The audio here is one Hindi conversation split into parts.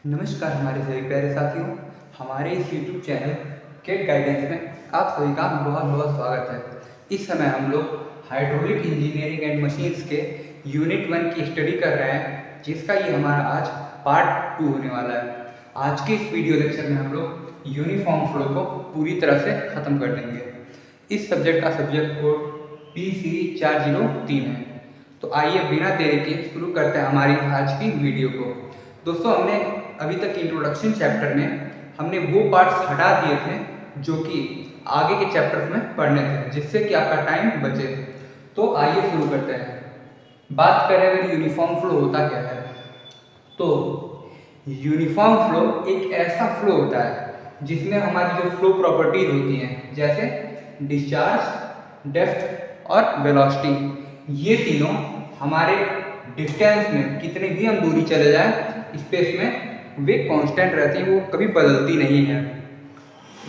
नमस्कार हमारे सभी प्यारे साथियों, हमारे इस YouTube चैनल केट गाइडेंस में आप सभी का बहुत बहुत स्वागत है। इस समय हम लोग हाइड्रोलिक इंजीनियरिंग एंड मशीन्स के यूनिट 1 की स्टडी कर रहे हैं, जिसका ये हमारा आज पार्ट 2 होने वाला है। आज के इस वीडियो लेक्चर में हम लोग यूनिफॉर्म फ्लो को पूरी तरह से ख़त्म कर देंगे। इस सब्जेक्ट का सब्जेक्ट कोड P सीरीज 403 है। तो आइए बिना देरी के शुरू करते हैं हमारी आज की वीडियो को। दोस्तों, हमने अभी तक इंट्रोडक्शन चैप्टर में हमने वो पार्ट्स हटा दिए थे जो कि आगे के चैप्टर्स में पढ़ने थे, जिससे कि आपका टाइम बचे। तो आइए शुरू करते हैं। बात करें अगर यूनिफॉर्म फ्लो होता क्या है, तो यूनिफॉर्म फ्लो एक ऐसा फ्लो होता है जिसमें हमारी जो फ्लो प्रॉपर्टीज होती हैं, जैसे डिस्चार्ज, डेप्थ और वेलोसिटी, ये तीनों हमारे डिस्टेंस में कितनी भी हम दूरी चले जाएं स्पेस में, वे कांस्टेंट रहती हैं, वो कभी बदलती नहीं है।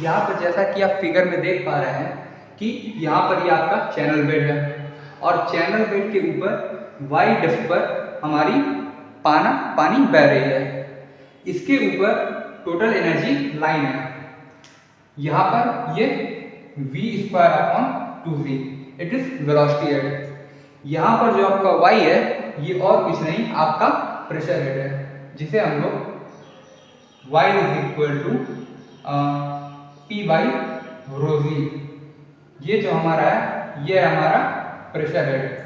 यहाँ पर जैसा कि आप फिगर में देख पा रहे हैं कि यहाँ पर ये आपका चैनल बेड है और चैनल बेड के ऊपर वाई डेप्थ पर हमारी पानी बह रही है। इसके ऊपर टोटल एनर्जी लाइन है। यहाँ पर ये v²/2c it is velocity head. यहाँ पर जो आपका y है ये और कुछ नहीं, आपका प्रेशर हेड है, जिसे हम लोग y = P/ρg, ये जो हमारा है ये है हमारा प्रेशर हेड।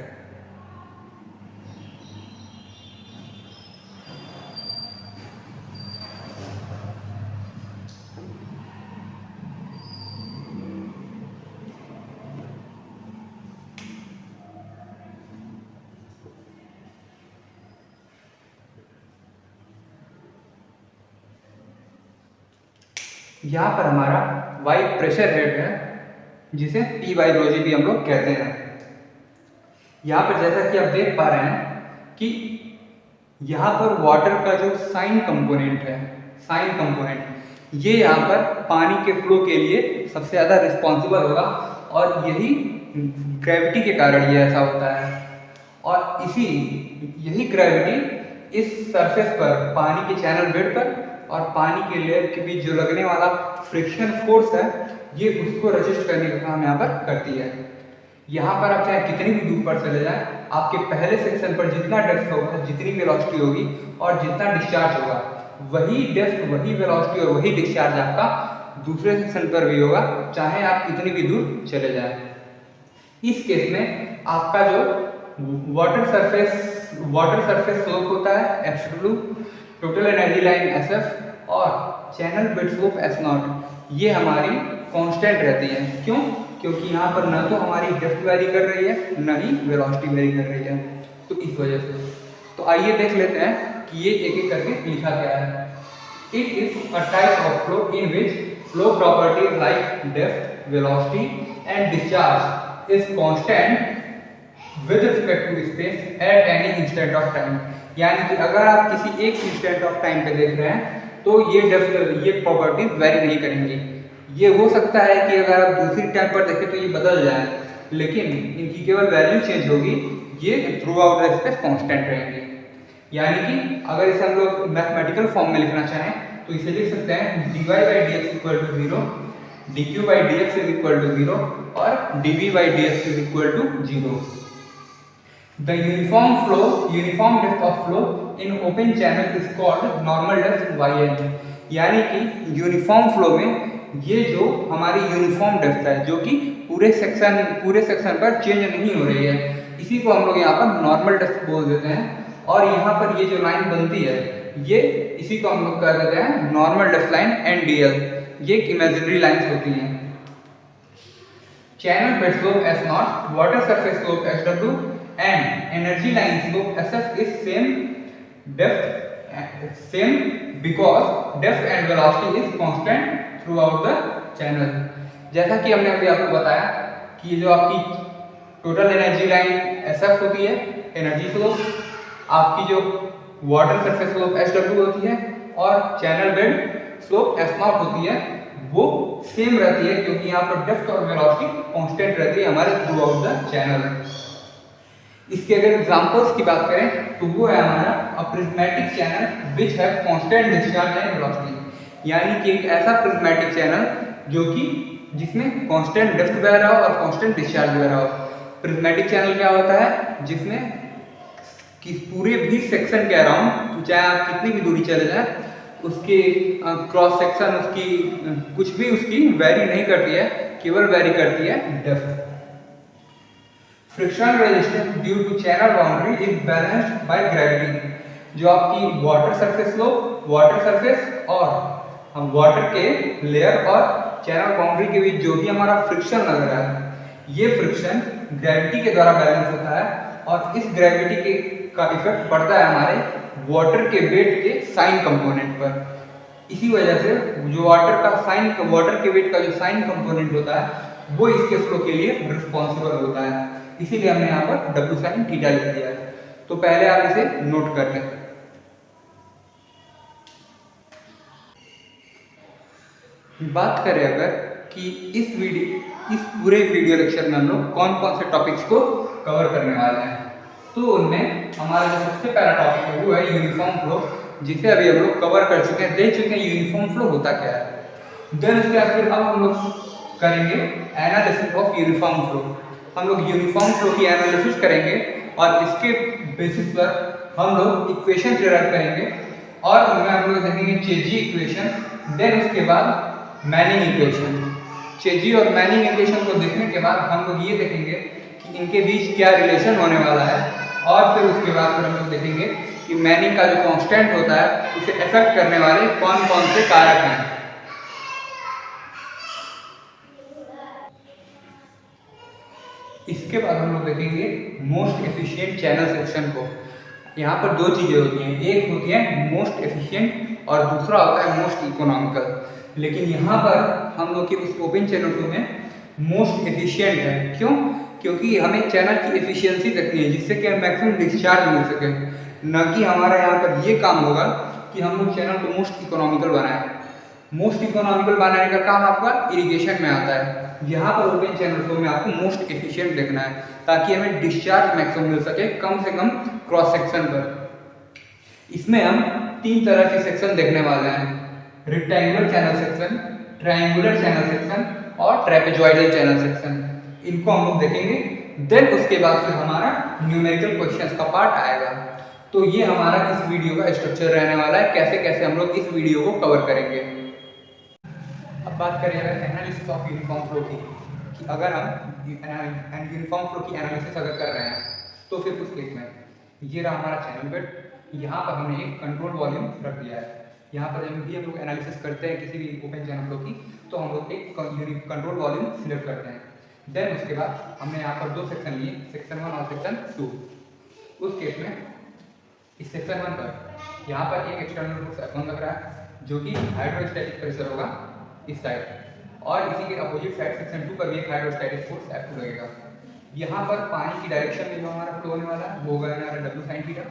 यहाँ पर हमारा y प्रेशर हेड है, जिसे P/ρg भी हम लोग कहते हैं। यहाँ पर जैसा कि आप देख पा रहे हैं कि यहाँ पर वाटर का जो साइन कंपोनेंट है, साइन कंपोनेंट, ये यहाँ पर पानी के फ्लो के लिए सबसे ज़्यादा रिस्पॉन्सिबल होगा और यही ग्रेविटी के कारण ये ऐसा होता है। और यही ग्रेविटी इस सरफेस पर, पानी के चैनल बेड पर और पानी के लेयर के बीच जो लगने वाला फ्रिक्शन फोर्स है, ये उसको रजिस्ट करने का काम यहाँ पर करती है। यहाँ पर आप चाहे कितनी भी दूर पर चले जाएं, आपके पहले सेक्शन पर जितना डेप्थ होगा, जितनी वेलोसिटी होगी और जितना डिस्चार्ज होगा, वही डेप्थ, वही वेलोसिटी और वही डिस्चार्ज आपका दूसरे सेक्शन पर भी होगा, चाहे आप कितनी भी दूर चले जाएं। इस केस में आपका जो वाटर सरफेस स्लोप होता है h2, total energy line SF और चैनल बेड स्लोप S0, ये हमारी कांस्टेंट रहती है। क्यों? क्योंकि यहाँ पर न तो हमारी डेप्थ वेरी कर रही है, न ही वेलोसिटी वेरी कर रही है, तो इस वजह से। तो आइए देख लेते हैं कि ये एक एक करके लिखा गया है। It is a type of flow in which flow properties like depth, velocity and discharge is constant with respect to space at any instant of time. यानी कि अगर आप किसी एक इंस्टेंट ऑफ टाइम पे देख रहे हैं तो ये प्रॉपर्टीज वेरी नहीं करेंगी। ये हो सकता है कि अगर आप दूसरी टाइम पर देखें तो ये बदल जाए, लेकिन इनकी केवल वैल्यू चेंज होगी, ये through out the space constant रहेंगे। यानी कि अगर इसे हम लोग मैथमेटिकल फॉर्म में लिखना चाहें तो इसे लिख सकते हैं dy/dx = 0, dq/dx = 0 और dv/dx = 0। The uniform depth of flow in open channel is called normal depth yn। यानी कि यूनिफॉर्म फ्लो में ये जो हमारी यूनिफॉर्म डेप्थ है, जो कि पूरे सेक्शन पर चेंज नहीं हो रही है, इसी को हम लोग यहाँ पर नॉर्मल डेप्थ बोल देते हैं। और यहाँ पर ये जो लाइन बनती है, ये इसी को हम लोग कह देते हैं नॉर्मल डेप्थ लाइन NDL। ये इमेजिनरी लाइन्स होती हैं। Channel bed slope S0, water surface slope SW and energy line slope SF is same because depth and velocity is constant throughout the channel। जैसा कि हमने अभी आपको बताया कि ये जो आपकी टोटल एनर्जी लाइन SF होती है, एनर्जी स्लोप, आपकी जो वाटर सरफेस स्लोप SW होती है और चैनल बेड स्लोप S0 होती है, वो सेम रहती है, क्योंकि यहाँ पर डेप्थ और वेलोसिटी कांस्टेंट रहती है हमारे थ्रू आउट द चैनल। इसके अगर एग्जांपल्स की बात करें तो वो है हमारा a prismatic channel which have constant discharge and velocity, यानी कि एक ऐसा प्रिज्मेटिक चैनल जो कि जिसमें कांस्टेंट डेप्थ बह रहा हो और कांस्टेंट डिस्चार्ज बह रहा हो। प्रिज्मेटिक चैनल क्या होता है, जिसमें कि पूरे भी सेक्शन के अराउंड चाहे आप कितनी भी दूरी चले जाए उसके क्रॉस सेक्शन उसकी कुछ भी उसकी वैरी नहीं करती है, केवल वैरी करती है depth. Friction resistance due to channel boundary is balanced by gravity. जो आपकी वाटर सरफेस लो, वाटर सरफेस और हम वाटर के लेयर और चैनल बाउंड्री के बीच जो भी हमारा फ्रिक्शन लग रहा है, ये फ्रिक्शन ग्रेविटी के द्वारा बैलेंस होता है और इस ग्रेविटी के का इफेक्ट पड़ता है हमारे वाटर के वेट के साइन कंपोनेंट पर। इसी वजह से जो वाटर के वेट का जो साइन कंपोनेंट होता है वो इसके फ्लो के लिए रिस्पॉन्सिबल होता है, इसीलिए हमने यहाँ पर डब्ल्यू साइन थीटा लिख दिया है। तो पहले आप इसे नोट कर लें। बात करें अगर कि इस पूरे वीडियो लेक्चर में हम लोग कौन कौन से टॉपिक्स को कवर करने वाले हैं, तो उनमें हमारा जो सबसे पहला टॉपिक है वो है यूनिफॉर्म फ्लो, जिसे अभी हम लोग कवर कर चुके हैं, देख चुके हैं यूनिफॉर्म फ्लो होता क्या है। देन उसके बाद फिर अब हम लोग करेंगे एनालिसिस ऑफ यूनिफॉर्म फ्लो। हम लोग यूनिफॉर्म फ्लो की एनालिसिस करेंगे और इसके बेसिस पर हम लोग इक्वेशन डेराइव करेंगे और उनमें हम लोग देखेंगे चेजी इक्वेशन। देन उसके बाद मैनिंग इक्वेशन। चेजी और मैनिंग इक्वेशन को देखने के बाद हम लोग ये देखेंगे कि इनके बीच क्या रिलेशन होने वाला है और फिर उसके बाद फिर हम लोग देखेंगे कि मैनिंग का जो कांस्टेंट होता है उसे अफेक्ट करने वाले कौन कौन से कारक हैं। इसके बाद हम लोग देखेंगे मोस्ट एफिशिएंट चैनल सेक्शन को। यहाँ पर दो चीज़ें होती हैं, एक होती है मोस्ट एफिशिएंट और दूसरा होता है मोस्ट इकोनॉमिकल। लेकिन यहाँ पर हम लोग के उस ओपन चैनल फ्लो में मोस्ट एफिशिएंट है। क्यों? क्योंकि हमें चैनल की एफिशिएंसी देखनी है जिससे कि मैक्सिमम डिस्चार्ज मिल सके, न कि हमारा यहाँ पर ये काम होगा कि हम लोग चैनल को मोस्ट इकोनॉमिकल बनाएं। मोस्ट इकोनॉमिकल बनाने का काम आपका इरिगेशन में आता है। यहाँ पर ओपन चैनल फ्लो में आपको मोस्ट एफिशिएंट देखना है ताकि हमें डिस्चार्ज मैक्सिमम मिल सके कम से कम क्रॉस सेक्शन पर। इसमें हम तीन तरह के सेक्शन देखने वाले हैं, rectangular channel section, triangular channel section और ट्रेपेजॉइडल चैनल सेक्शन। इनको हम लोग देखेंगे। देन उसके बाद फिर हमारा न्यूमेरिकल क्वेश्चंस का पार्ट आएगा। तो ये हमारा इस वीडियो का स्ट्रक्चर रहने वाला है, कैसे कैसे हम लोग इस वीडियो को कवर करेंगे। अब बात करें अगर एनालिसिस ऑफ यूनिफॉर्म फ्लो की, कि अगर हम यूनिफॉर्म फ्लो की एनालिसिस अगर कर रहे हैं तो फिर उस केस में ये रहा हमारा चैनल बेड, यहाँ पर हमने एक कंट्रोल वॉल्यूम रख दिया है। यहाँ पर जब भी हम लोग एनालिसिस करते हैं किसी भी ओपन चैनल फ्लो की तो हम लोग एक कंट्रोल वॉल्यूम सिलेक्ट करते हैं। देन उसके बाद हमने यहाँ पर दो सेक्शन लिए, सेक्शन 1 और सेक्शन 2। उस केस में इस सेक्शन 1 पर यहाँ पर एक एक्सटर्नल फोर्स F1 लग रहा है जो कि हाइड्रोस्टैटिक प्रेशर होगा इस साइड, और इसी के अपोजिट साइड सेक्शन 2 पर भी एक हाइड्रोस्टैटिक फोर्स F2 लगेगा। यहाँ पर पानी की डायरेक्शन में जो हमारा फ्लो होने वाला है वो होगा हमारा W sin theta.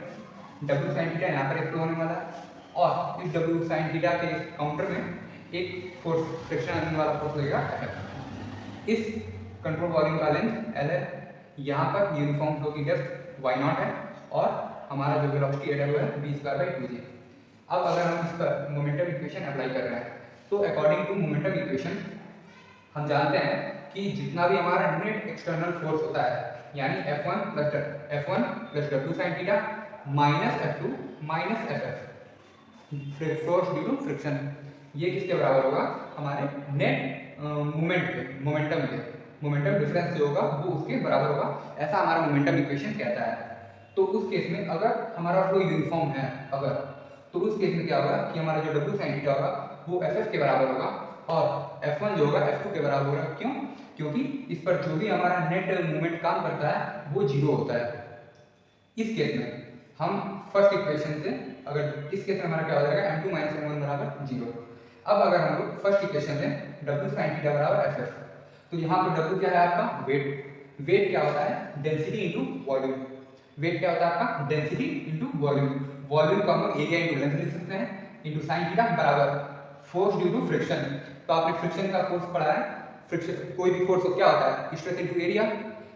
W sin theta यहाँ पर एक फ्लो होने वाला है और इस W sin थीटा के काउंटर में एक फोर्स फ्रिक्शन वाला फोर्स लगेगा F। इस कंट्रोल वॉल्यूम का लेंथ L है। यहाँ पर यूनिफॉर्म फ्लो की डेप्थ y0 है और हमारा जो वेलोसिटी एरिया है v²/2g। अब अगर हम इस पर मोमेंटम इक्वेशन अप्लाई कर रहे हैं तो अकॉर्डिंग टू मोमेंटम इक्वेशन हम जानते हैं कि जितना भी हमारा नेट एक्सटर्नल फोर्स होता है यानी F1 plus W sin theta minus F2 minus FF force due to friction, ये किसके बराबर होगा? हमारे नेट मोमेंटम डिफरेंस जो होगा वो उसके बराबर होगा, ऐसा हमारा मोमेंटम इक्वेशन कहता है। तो उस केस में अगर हमारा फ्लो यूनिफॉर्म है अगर, तो उस केस में क्या होगा कि हमारा जो W sin थीटा होगा वो FF के बराबर होगा और F1 जो होगा F2 के बराबर होगा। क्यों? क्योंकि इस पर जो भी हमारा नेट मूवमेंट काम करता है वो जीरो होता है। इस केस में हम फर्स्ट इक्वेशन से अगर इस केस में हमारा क्या हो जाएगा m2 - m1 बराबर 0। अब अगर हम लोग फर्स्ट इक्वेशन में W sin थीटा बराबर FF, तो यहाँ पर W क्या है आपका? वेट। वेट क्या होता है? Density into volume. वेट क्या होता है आपका? Density into volume. वॉल्यूम को हम लोग एरिया इंटू लेंथ लिख सकते हैं इंटू साइन थीटा बराबर फोर्स ड्यू टू फ्रिक्शन। तो आपने फ्रिक्शन का फोर्स पढ़ा है, फ्रिक्शन कोई भी फोर्स को क्या होता है? Stress into area.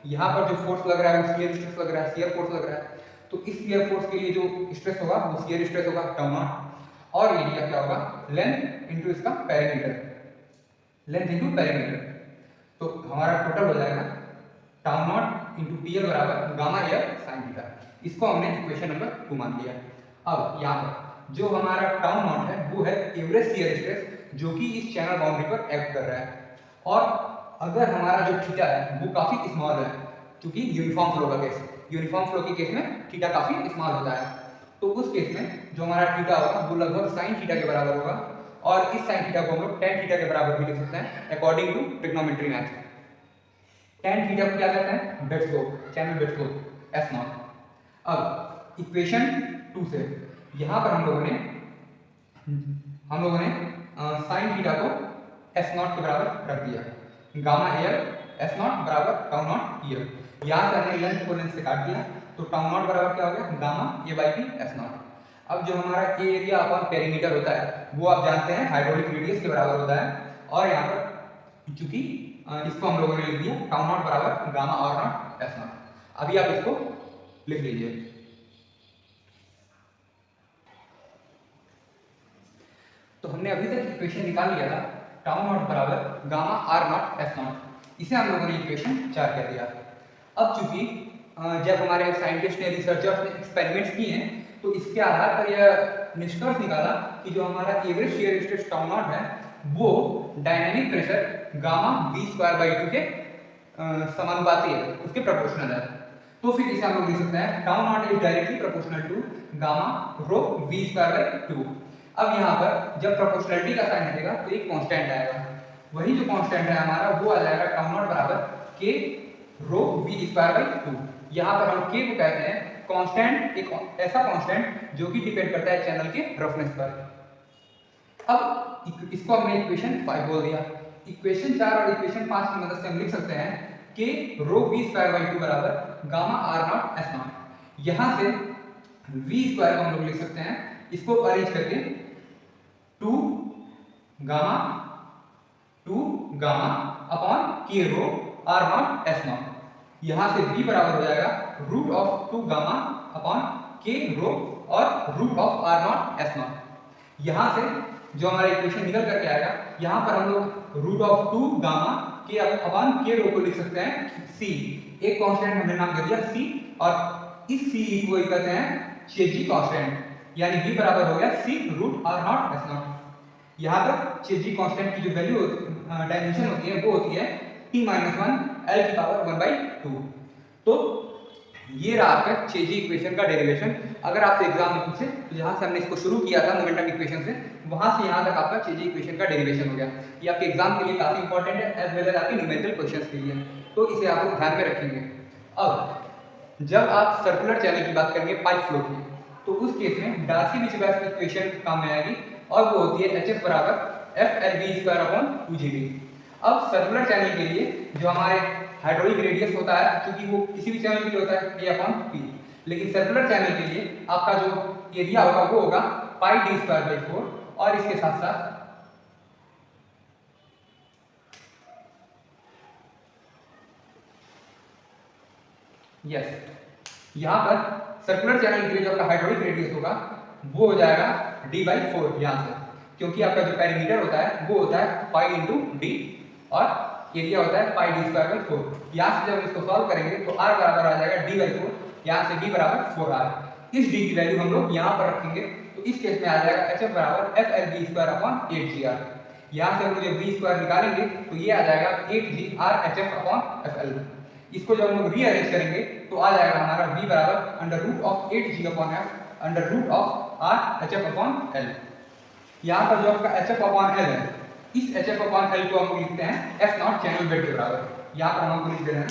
यहाँ पर जो फोर्स लग रहा है वो शियर स्ट्रेस लग रहा है, शियर फोर्स लग रहा है। तो इस शियर फोर्स के लिए जो स्ट्रेस होगा वो शियर स्ट्रेस होगा टाउ नॉट, और एरिया क्या होगा लेंथ इनटू इसका पेरीमीटर, लेंथ इनटू पेरीमीटर। तो हमारा टोटल हो जाएगा टाउ नॉट इनटू पीएल बराबर गामा एल साइन थीटा। इसको हमने इक्वेशन नंबर 2 मान लिया। अब यहाँ पर जो हमारा टाउ नॉट है वो है एवरेज शियर स्ट्रेस जो कि इस चैनल बाउंड्री पर एक्ट कर रहा है। और अगर हमारा जो थीटा है वो काफी स्मॉल है, क्योंकि यूनिफॉर्म फ्लो का केस, यूनिफॉर्म फ्लो के केस में थीटा काफी स्मॉल होता है, तो उस केस में जो हमारा थीटा होगा वो लगभग साइन थीटा के बराबर होगा। और इस साइन थीटा को हम लोग tan थीटा के बराबर भी लिख सकते हैं according to trigonometry math. tan theta को क्या कहते हैं bed slope, channel bed slope S nought. अब इक्वेशन 2 से यहाँ पर हम लोगों ने साइन थीटा को S नॉट के बराबर रख दिया, गामा एल S नॉट बराबर टाउ नॉट पीएल। यहाँ से हमने लेंथ को लेंथ से काट दिया, तो टाउ नॉट बराबर क्या हो गया gamma A by P S nought. अब जो हमारा एरिया अपॉन पेरीमीटर होता है वो आप जानते हैं हाइड्रोलिक रेडियस के बराबर होता है। और यहाँ पर चूंकि इसको हम लोगों ने लिख दिया टाउ नॉट बराबर gamma r nought S nought. अभी आप इसको लिख लीजिए। तो हमने अभी तक इक्वेशन निकाल लिया था टाउ नॉट बराबर gamma r nought S nought, इसे हम लोगों ने इक्वेशन 4 कर दिया। अब चूंकि जब हमारे साइंटिस्ट ने रिसर्चर्स ने एक्सपेरिमेंट्स किए हैं तो इसके आधार पर यह निष्कर्ष निकाला कि जो हमारा average shear stress tau not है वो डायनामिक प्रेशर गामा v²/2 के समानुपाती है, उसके प्रोपोर्शनल है। तो फिर इसे हम लोग लिख सकते हैं tau nought is directly proportional to gamma rho v²/2। अब यहाँ पर जब प्रोपोर्शनलिटी का साइन हटेगा तो एक कांस्टेंट आएगा, वही जो कांस्टेंट है हमारा वो आ जाएगा टाउ नॉट बराबर k रो v²/2। यहाँ पर हम k को कहते हैं कांस्टेंट, एक ऐसा कांस्टेंट जो कि डिपेंड करता है चैनल के रफनेस पर। अब इसको हमने इक्वेशन 5 बोल दिया। इक्वेशन 4 और इक्वेशन 5 की मदद से हम लिख सकते हैं कि रो v²/2 बराबर gamma r nought S nought. यहाँ से v² को हम लोग लिख सकते हैं, इसको अरेंज करके 2 gamma upon k rho r nought S nought. यहाँ से v बराबर हो जाएगा root of 2 gamma upon k rho और root of r nought S nought. यहाँ से जो हमारा इक्वेशन निकल करके आएगा, यहाँ पर हम लोग root of 2 gamma k upon k rho को लिख सकते हैं c, एक कांस्टेंट हमने नाम दे दिया c, और इस c को कहते हैं चेजी कांस्टेंट, यानी v बराबर हो गया c root r nought S nought. यहाँ पर चेजी कांस्टेंट की जो वैल्यू डायमेंशन होती है वो होती है t-1 L की पावर 1/2। तो ये रहा आपका चेजी इक्वेशन का डेरिवेशन। अगर आपसे एग्जाम में पूछे तो जहां से हमने इसको शुरू किया था मोमेंटम इक्वेशन से, वहां से यहां तक आपका चेजी इक्वेशन का डेरिवेशन हो गया। ये आपके एग्जाम के लिए काफी इंपॉर्टेंट है एज वेल एज आपके न्यूमेरिकल क्वेश्चंस के लिए, तो इसे आप लोग ध्यान में रखेंगे। अब जब आप सर्कुलर चैनल की बात करेंगे पाइप फ्लो की, तो उस केस में डार्सी-विचिबास की इक्वेशन काम में आएगी और वो होती है HF बराबर FLV²/2GB। अब सर्कुलर चैनल के लिए जो हमारे हाइड्रोलिक रेडियस होता है, क्योंकि वो किसी भी चैनल के लिए होता है A/P, लेकिन सर्कुलर चैनल के लिए आपका जो एरिया होगा वो होगा πd²/4। और इसके साथ साथ यहाँ पर सर्कुलर चैनल के लिए जो आपका हाइड्रोलिक रेडियस होगा वो हो जाएगा d/4 यहाँ से, क्योंकि आपका जो पेरीमीटर होता है वो होता है पाई इंटू डी और एरिया होता है πd²/4। यहाँ से जब इसको सॉल्व करेंगे तो r बराबर आ जाएगा d/4, यहाँ से d बराबर 4r। इस d की वैल्यू हम लोग यहाँ पर रखेंगे, तो इस केस में आ जाएगा HF बराबर FLV²/8gr। यहाँ से हम लोग जब v² निकालेंगे तो ये आ जाएगा 8gr/HF/FL। इसको जब हम लोग रीअरेंज करेंगे तो आ जाएगा हमारा v बराबर √8g/F/r/HF/L। यहाँ पर जो आपका HF/L है, इस HF/L को हम लोग लिखते हैं S नॉट चैनल बेड के बराबर। यहाँ पर हम लिख दे रहे हैं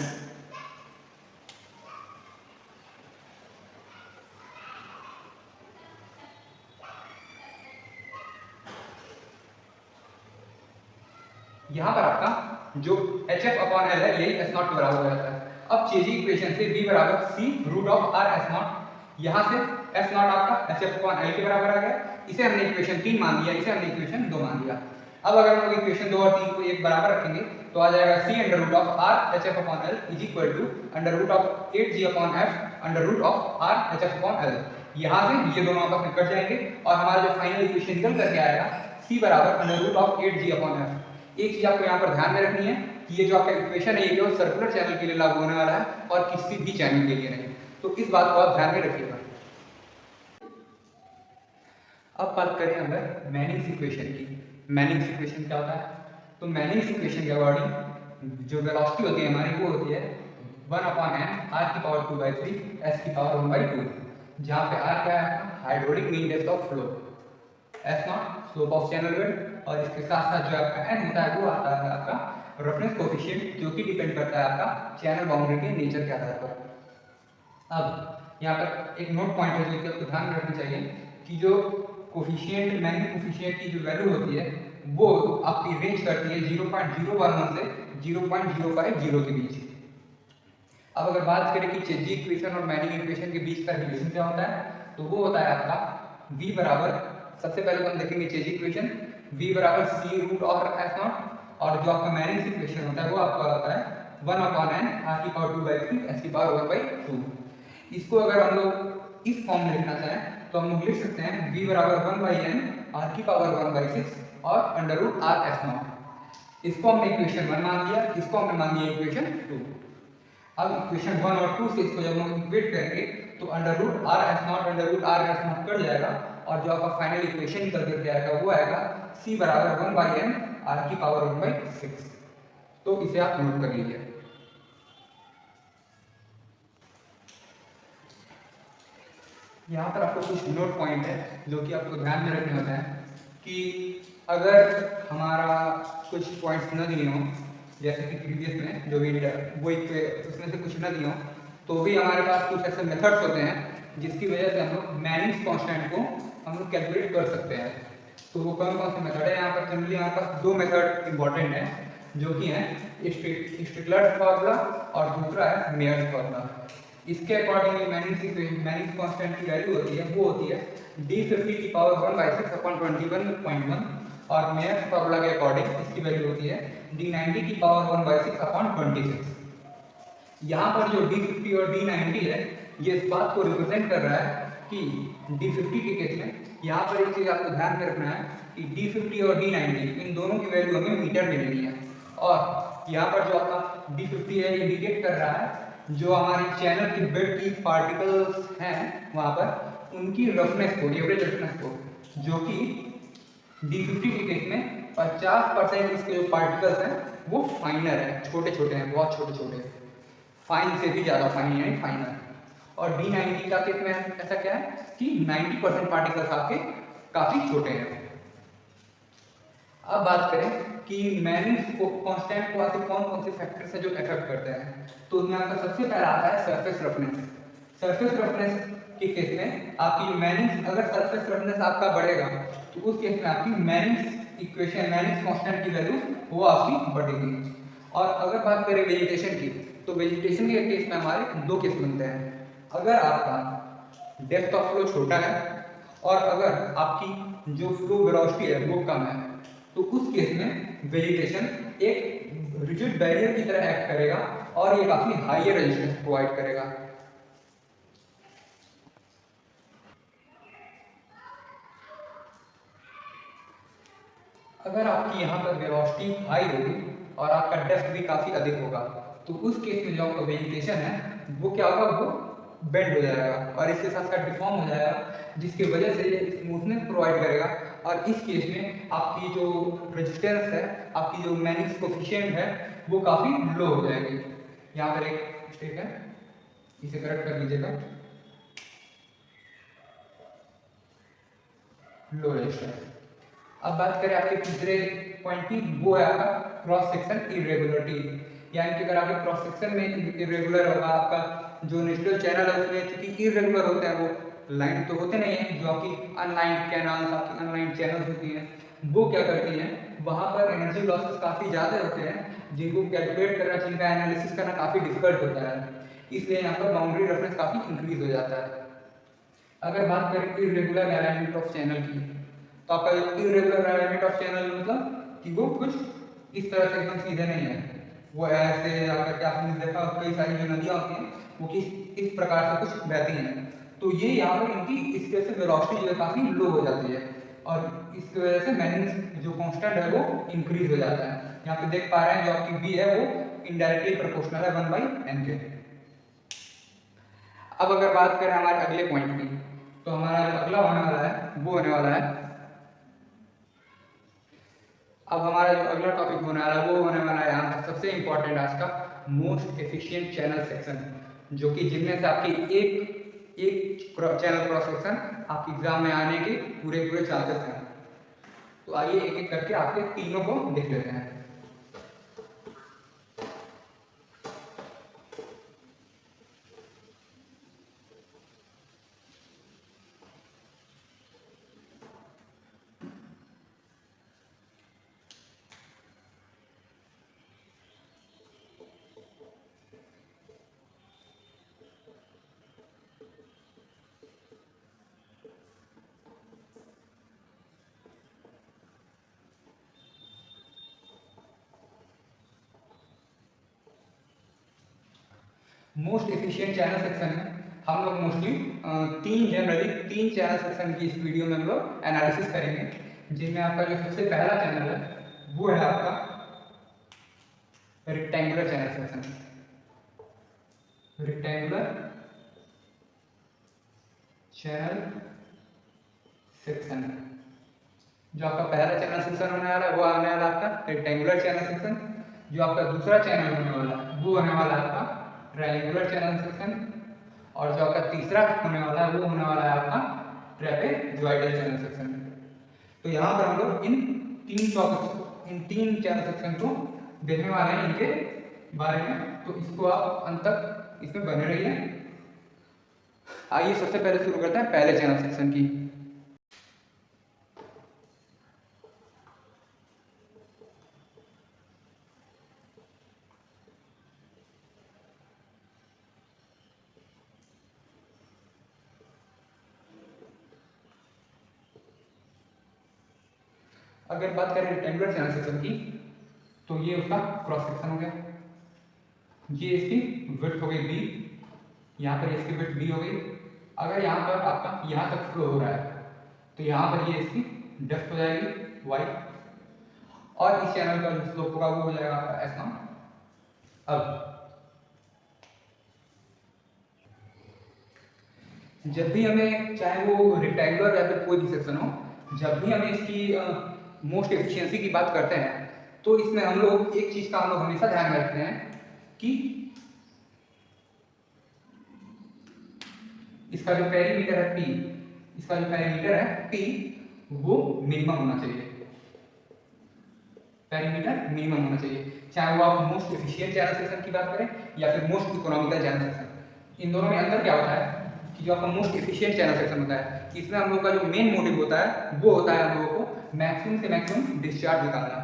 यहाँ पर आपका जो HF/L है यही S नॉट के बराबर हो जाता है। अब चेजी इक्वेशन से v बराबर c root of r S nought, यहाँ से S नॉट आपका HF/L के बराबर आ गया। इसे हमने इक्वेशन 3 मान लिया, इसे हमने इक्वेशन 2 मान लिया। अब अगर हम लोग इक्वेशन 2 और 3 को एक बराबर रखेंगे तो आ जाएगा c under root of r h f upon l is equal to under root of 8g upon f under root of r h f upon l. यहाँ से ये दोनों आपस में कट जाएंगे और हमारा जो फाइनल इक्वेशन निकल करके आएगा c बराबर under root of 8g upon f. एक चीज आपको यहाँ पर ध्यान में रखनी है कि ये जो आपका इक्वेशन है ये केवल सर्कुलर चैनल के लिए लागू होने वाला है और किसी भी चैनल के लिए नहीं, तो इस बात को आप ध्यान में रखिएगा। अब बात करें अगर मैनिंग्स इक्वेशन की। मैनिंग्स इक्वेशन क्या होता है? तो मैनिंग्स इक्वेशन के अकॉर्डिंग जो वेलोसिटी होती है हमारी वो होती है 1 अपॉन n r की पावर 2/3 s की पावर 1/2, जहाँ पे r क्या है? Hydraulic mean depth of flow, s not slope of channel width, और इसके साथ साथ जो आपका n होता है वो आता है आपका रेफरेंस कोफिशिएंट, जो कि डिपेंड करता है आपका चैनल बाउंड्री के नेचर के आधार पर। अब यहाँ पर एक नोट पॉइंट है जो कि आपको ध्यान रखना चाहिए कि जो कोफिशिएंट मैग्नेटिक कोफिशिएंट की जो वैल्यू होती है वो आपकी रेंज करती है 0.011 से 0.050 के बीच। अब अगर बात करें कि चेजी इक्वेशन और मैनिंग इक्वेशन के बीच का रिलेशन क्या होता है, तो वो होता है आपका v बराबर, सबसे पहले हम देखेंगे चेजी इक्वेशन, v बराबर c रूट और s नॉट, और जो आपका मैनिंग इक्वेशन होता है वो आपका होता है 1 अपॉन n r की पावर 2/3 s की पावर 1/2। इसको अगर हम लोग इस फॉर्म में लिखना चाहें तो हम लोग लिख सकते हैं v बराबर 1/n r की पावर 1/6 और under root r s nought. इसको हमने इक्वेशन 1 मान लिया, इसको हमने मान लिया इक्वेशन 2। अब इक्वेशन 1 और 2 से इसको जब हम इक्वेट करेंगे तो under root r s nought under root r s nought cut जाएगा और जो आपका फाइनल इक्वेशन निकल करके आएगा वो आएगा c बराबर 1/n r की पावर 1/6। तो इसे आप नोट कर लीजिए। यहाँ पर आपको कुछ नोट पॉइंट है जो कि आपको ध्यान में रखने होते हैं कि अगर हमारा कुछ पॉइंट्स न दिए हों, जैसे कि प्रीवियस में जो भी वो एक उसमें से कुछ न दिए हों, तो भी हमारे पास कुछ ऐसे मेथड्स होते हैं जिसकी वजह से हम लोग मैनिंग्स कांस्टेंट को हम लोग कैलकुलेट कर सकते हैं। तो वो कौन कौन से मेथड है? यहाँ पर जनरली हमारे पास दो मेथड इंपॉर्टेंट है जो कि हैं स्टिकलर्स फार्मूला और दूसरा है मेयर्स फार्मूला। इसके अकॉर्डिंग मैनिंग्स कांस्टेंट की वैल्यू होती है वो होती है d50 की पावर 1/6 अपॉन 21.1, और मेयर्स फार्मूला के अकॉर्डिंग इसकी वैल्यू होती है d90 की पावर 1/6 अपॉन 26। यहाँ पर जो d50 और d90 है ये इस बात को रिप्रेजेंट कर रहा है कि d50 के केस में यहाँ पर एक चीज आपको ध्यान में रखना है कि d50 और d90 इन दोनों की वैल्यू हमें मीटर में लेनी है, और यहाँ पर जो आपका d50 है ये इंडिकेट कर रहा है जो हमारी चैनल की बेड की पार्टिकल्स हैं वहाँ पर उनकी रफनेस को, एवरेज रफनेस को, जो कि d50 के केस में 50% इसके जो पार्टिकल्स हैं वो फाइनर है, छोटे छोटे हैं, बहुत छोटे छोटे, फाइन से भी ज़्यादा फाइन यानी फाइनर। और d90 का केस में ऐसा क्या है कि 90% पार्टिकल्स आपके काफ़ी छोटे हैं। अब बात करें कि मैनिंग्स कांस्टेंट को आते कौन कौन से फैक्टर्स है जो इफेक्ट करते हैं, तो यहाँ का सबसे पहला आता है सरफेस रफनेस। सरफेस रफनेस के केस में आपकी मैनिंग्स, अगर सरफेस रफनेस आपका बढ़ेगा तो उस केस में आपकी मैनिंग्स इक्वेशन, मैनिंग्स कांस्टेंट की वैल्यू वो आपकी बढ़ेगी। और अगर बात करें वेजिटेशन की, तो वेजिटेशन के केस में हमारे दो केस बनते हैं। अगर आपका डेप्थ ऑफ फ्लो छोटा है और अगर आपकी जो फ्लो वेलोसिटी है वो कम है, तो उस केस में वेजिटेशन एक रिजिड बैरियर की तरह एक्ट करेगा और ये काफी हायर रेजिस्टेंस प्रोवाइड करेगा। अगर आपकी यहाँ पर वेलोसिटी हाई होगी और आपका डेप्थ भी काफी अधिक होगा, तो उस केस में जो आपका वेजिटेशन है वो क्या होगा, वो बेंड हो जाएगा और इसके साथ साथ डिफॉर्म हो जाएगा, जिसकी वजह से ये स्मूथनेस प्रोवाइड करेगा। और इस केस में आपकी जो रेजिस्टेंस है, आपकी जो मैनिंग्स कोफिशिएंट है वो काफ़ी लो हो जाएगी। यहाँ पर एक स्टेप है, इसे करेक्ट कर लीजिएगा, लो रेजिस्टेंस। अब बात करें आपके तीसरे पॉइंट की, वो है आपका क्रॉस सेक्शन इरेगुलरिटी, यानी कि अगर आपके क्रॉस सेक्शन में इरेगुलर होगा, आपका जो नेचुरल चैनल है उसमें चूंकि इरेगुलर होते हैं, वो लाइन तो होते नहीं है, जो आपकी अनलाइंड कैनाल्स, आपकी अनलाइंड चैनल्स होती हैं, वो क्या करती हैं, वहाँ पर एनर्जी लॉसेस काफ़ी ज़्यादा होते हैं जिनको कैलकुलेट करना, जिनका एनालिसिस करना काफ़ी डिफिकल्ट होता है, इसलिए यहाँ पर बाउंड्री रेफरेंस काफ़ी इंक्रीज हो जाता है। अगर बात करें इरेगुलर अलाइनमेंट ऑफ चैनल की, तो आपका इरेगुलर अलाइनमेंट ऑफ चैनल मतलब कि वो कुछ इस तरह से एकदम सीधे नहीं है, वो ऐसे आकर के आपने देखा कई सारी जो नदियाँ होती हैं वो इस प्रकार से कुछ बहती हैं। तो ये यहाँ पर इनकी इसकी वजह से वेलोसिटी जो है काफ़ी लो हो जाती है और इसकी वजह से मैग्नीज जो कांस्टेंट है वो इंक्रीज हो जाता है। यहाँ पे देख पा रहे हैं जो आपकी v है वो इनडायरेक्टली प्रोपोर्शनल है 1/n के। अब अगर बात करें हमारे अगले पॉइंट की, तो हमारा जो अगला होने वाला है वो होने वाला है, अब हमारा जो अगला टॉपिक होने वाला है वो होने वाला है यहाँ पर सबसे इंपॉर्टेंट आज का मोस्ट एफिशिएंट चैनल सेक्शन, जो कि जिनमें से आपकी एक चैनल क्रॉस सेक्शन आपके एग्जाम में आने के पूरे चांसेस हैं। तो आइए एक एक करके आपके तीनों को देख लेते हैं। मोस्ट एफिशिएंट चैनल सेक्शन में हम लोग मोस्टली तीन चैनल सेक्शन की इस वीडियो में हम लोग एनालिसिस करेंगे, जिनमें आपका जो सबसे पहला चैनल है वो है आपका rectangular channel section. Rectangular channel section जो आपका पहला चैनल सेक्शन होने वाला है वो आने वाला आपका रेक्टेंगुलर चैनल सेक्शन। जो आपका दूसरा चैनल होने वाला है वो होने वाला है आपका ट्रायंगुलर चैनल सेक्शन, और जो आपका तीसरा होने वाला है वो होने वाला है आपका ट्रेपेजॉइडल चैनल सेक्शन। तो यहाँ पर हम लोग इन तीन चैनल सेक्शन को देखने वाले हैं इनके बारे में, तो इसको आप अंत तक इसमें बने रहिए। आइए सबसे पहले शुरू करते हैं पहले चैनल सेक्शन की। अगर बात करें रेक्टेंगुलर चैनल सेक्शन की, तो ये उसका क्रॉस सेक्शन हो गया, ये इसकी विड्थ हो गई b, यहाँ पर इसकी विड्थ b हो गई। अगर यहाँ पर आपका यहाँ तक फ्लो हो रहा है तो यहाँ पर ये इसकी डेप्थ हो जाएगी y, और इस चैनल का जो स्लोप होगा वो हो जाएगा आपका s नॉट। अब जब भी हमें, चाहे वो रेक्टेंगुलर या फिर कोई भी सेक्शन हो, जब भी हमें इसकी मोस्ट एफिशिएंसी की बात करते हैं तो इसमें हम लोग एक चीज का हम लोग हमेशा ध्यान में रखते हैं कि इसका जो पेरीमीटर है p, इसका जो पेरीमीटर है p वो मिनिमम होना चाहिए, पेरीमीटर मिनिमम होना चाहिए, चाहे वो आप मोस्ट एफिशिएंट चैनल सेक्शन की बात करें या फिर मोस्ट इकोनॉमिकल चैनल सेक्शन। इन दोनों में अंतर क्या होता है कि जो आपका मोस्ट एफिशिएंट चैनल सेक्शन होता है इसमें हम लोग का जो मेन मोटिव होता है वो होता है हम लोगों को मैक्सिमम से मैक्सिमम डिस्चार्ज निकालना,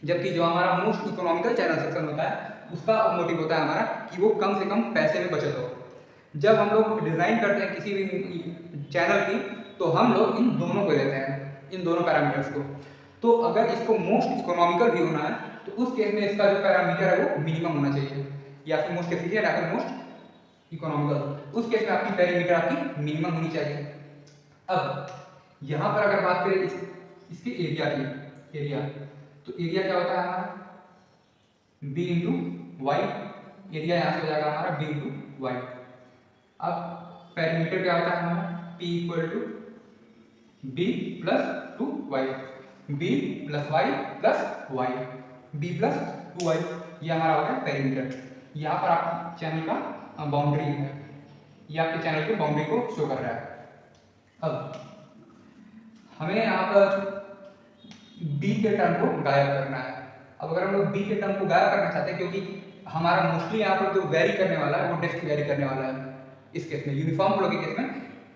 जबकि जो हमारा मोस्ट इकोनॉमिकल चैनल सेक्शन होता है उसका मोटिव होता है हमारा कि वो कम से कम पैसे में बचत हो। जब हम लोग डिज़ाइन करते हैं किसी भी चैनल की तो हम लोग इन दोनों को लेते हैं, इन दोनों पैरामीटर्स को। तो अगर इसको मोस्ट इकोनॉमिकल भी होना है तो उस केस में इसका जो पैरामीटर है वो मिनिमम होना चाहिए, या फिर मोस्ट एफिशिएंट या फिर मोस्ट इकोनॉमिकल, उस केस में आपकी पैरामीटर आपकी मिनिमम होनी चाहिए। अब यहाँ पर अगर बात करें इसके एरिया की, तो एरिया क्या होता है हमारा b इंटू वाई, एरिया यहाँ से हो जाएगा हमारा b इंटू वाई। अब पेरीमीटर क्या होता है हमारा p equal to b plus 2y, b plus y plus y, b plus 2y, ये हमारा हो गया पेरीमीटर। यहाँ पर आपके चैनल का बाउंड्री है, ये आपके चैनल के बाउंड्री को शो कर रहा है। अब हमें यहाँ पर b के टर्म को गायब करना है। अब अगर हम लोग b के टर्म को गायब करना चाहते हैं, क्योंकि हमारा मोस्टली यहाँ पर जो वेरी करने वाला है वो डेप्थ वेरी करने वाला है, इस केस में यूनिफॉर्म फ्लो के केस में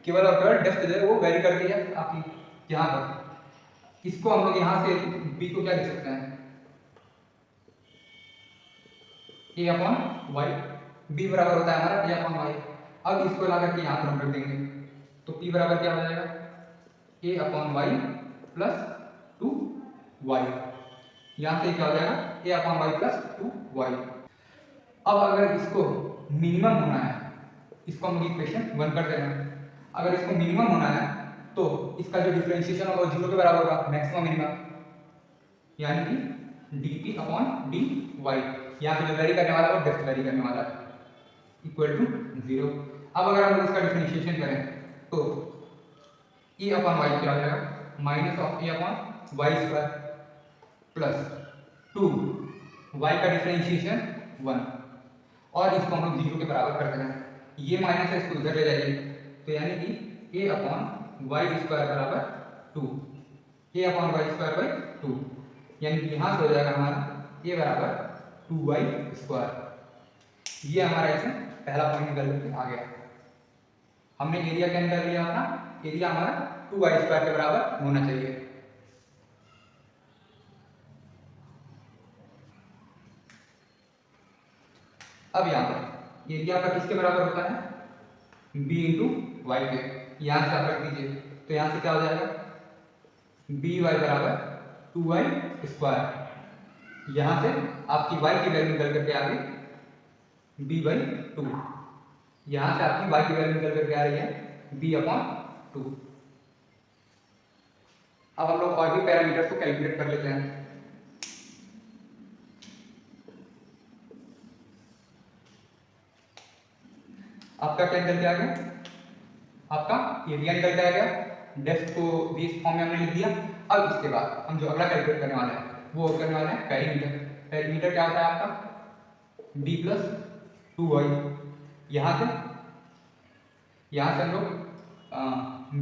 केवल और केवल डेप्थ जो है वो वेरी करती है आपकी यहाँ पर। इसको हम लोग यहाँ से b को क्या लिख सकते हैं a अपॉन वाई, b बराबर होता है हमारा a अपॉन वाई। अब इसको ला करके यहाँ पर हम रख देंगे तो p बराबर क्या हो जाएगा a upon y plus 2y। यहाँ से क्या हो जाएगा a upon y plus 2y। अब अगर इसको मिनिमम होना है, इसको हम इक्वेशन 1 कर देना है। अगर इसको मिनिमम होना है तो इसका जो डिफरेंशिएशन होगा वो 0 के बराबर होगा, मैक्सिमम मिनिमम, यानी कि dt अपॉन dy। यहाँ पे जो वेरी करने वाला है वो डेप्थ वेरी करने वाला है इक्वल टू 0। अब अगर हम इसका डिफरेंशिएशन करें तो e अपॉन वाई क्या हो जाएगा minus of a upon y square plus 2 y का डिफरेंशिएशन 1 और इसको हम लोग 0 के बराबर कर देना है। ये माइनस है, इसको इधर ले जाइए तो यानी कि a अपॉन वाई स्क्वायर बराबर 2, a upon y square by 2, यानी कि यहाँ से हो जाएगा हमारा a बराबर 2y स्क्वायर। ये हमारा इसमें पहला पॉइंट निकल के आ गया। हमने एरिया क्या निकाल लिया अपना, एरिया हमारा 2y स्क्वायर के बराबर होना चाहिए। अब यहाँ पर एरिया का किसके बराबर होता है, b इंटू वाई के। यहाँ से आप रख दीजिए तो यहाँ से क्या हो जाएगा बी वाई बराबर 2y स्क्वायर। यहाँ से आपकी y की वैल्यू निकल करके आ गई b बाई 2। यहाँ से आपकी y की वैल्यू निकल करके आ रही है b अपॉन 2। अब हम लोग और भी पैरामीटर्स को कैलकुलेट कर लेते हैं। आपका क्या निकल के आ गया, आपका एरिया निकल के आ गया, डेप्थ को भी इस फॉर्म में हमने लिख दिया। अब इसके बाद हम जो अगला कैलकुलेट करने वाले हैं वो करने वाले हैं पेरीमीटर। पेरीमीटर क्या होता है आपका b प्लस 2y। यहाँ से हम लोग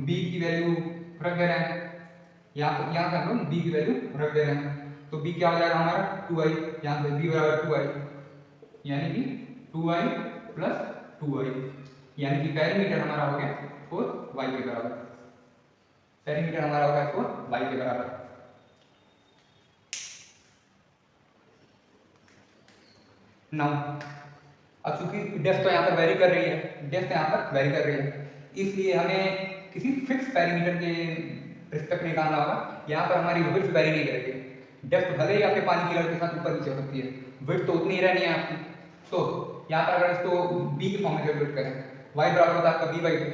b की वैल्यू रख दे रहे हैं, यहाँ से हम लोग b की वैल्यू रख दे रहे हैं तो b क्या हो जाएगा हमारा 2y। यहाँ से b बराबर 2y यानी कि 2y प्लस 2y, यानी कि पेरीमीटर हमारा हो गया 4y के बराबर। पेरीमीटर हमारा हो गया 4y के बराबर। नाउ अब चूंकि डेप्थ तो यहाँ पर वेरी कर रही है, डेप्थ यहाँ पर वेरी कर रही है, इसलिए हमें किसी फिक्स पेरीमीटर के रिस्पेक्ट में निकालना होगा। यहाँ पर हमारी विड्थ वेरी नहीं करेगी। डेप्थ भले ही आपके पानी की लेवल के साथ ऊपर नीचे हो सकती है, विड्थ तो उतनी ही रहनी है आपकी। तो यहाँ पर अगर इसको b के फॉर्म में कैलकुलेट करें, y बराबर होता है आपका b बाई 2,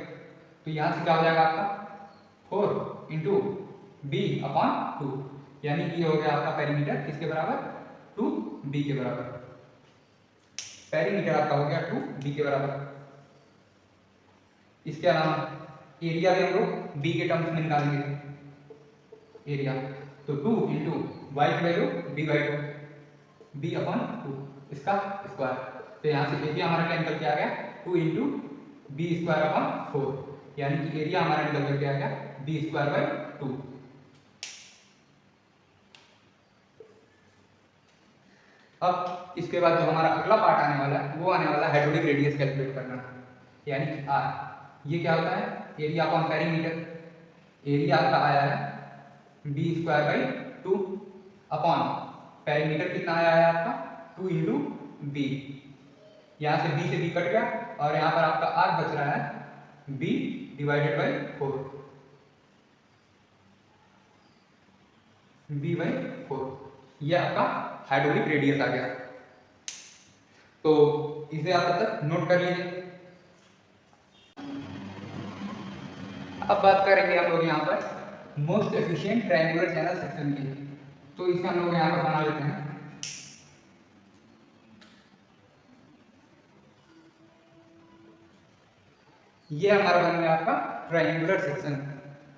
तो यहाँ से क्या हो जाएगा आपका 4 इंटू बी अपॉन 2, यानी कि ये हो गया आपका पेरीमीटर किसके बराबर 2b के बराबर। पेरीमीटर आपका हो गया 2b के बराबर। इसके अलावा एरिया भी हम लोग b के टर्म्स में निकालेंगे एरिया, तो 2 इंटू वाई की value b by 2, b upon 2 इसका स्क्वायर। तो यहाँ से एरिया हमारा क्या निकल के आ गया 2 इंटू बी स्क्वायर अपॉन 4, यानी कि एरिया हमारा निकल करके आ गया बी स्क्वायर बाई 2। अब इसके बाद जो हमारा अगला पार्ट आने वाला है वो आने वाला है हाइड्रोलिक रेडियस कैलकुलेट करना, यानी कि आर। ये क्या होता है एरिया अपॉन पेरीमीटर। एरिया आपका आया है बी स्क्वायर बाई 2 अपॉन पेरीमीटर कितना आया है आपका 2 इंटू बी। यहाँ से b से b कट गया और यहाँ पर आपका r बच रहा है b divided by 4, b by 4। यह आपका हाइड्रोलिक रेडियस आ गया। तो इसे आप तब तक नोट कर लीजिए। अब बात करेंगे हम लोग यहाँ पर most efficient triangular channel section की, तो इसे हम लोग यहाँ पर बना लेते हैं। ये हमारा बन गया आपका ट्रायंगुलर सेक्शन।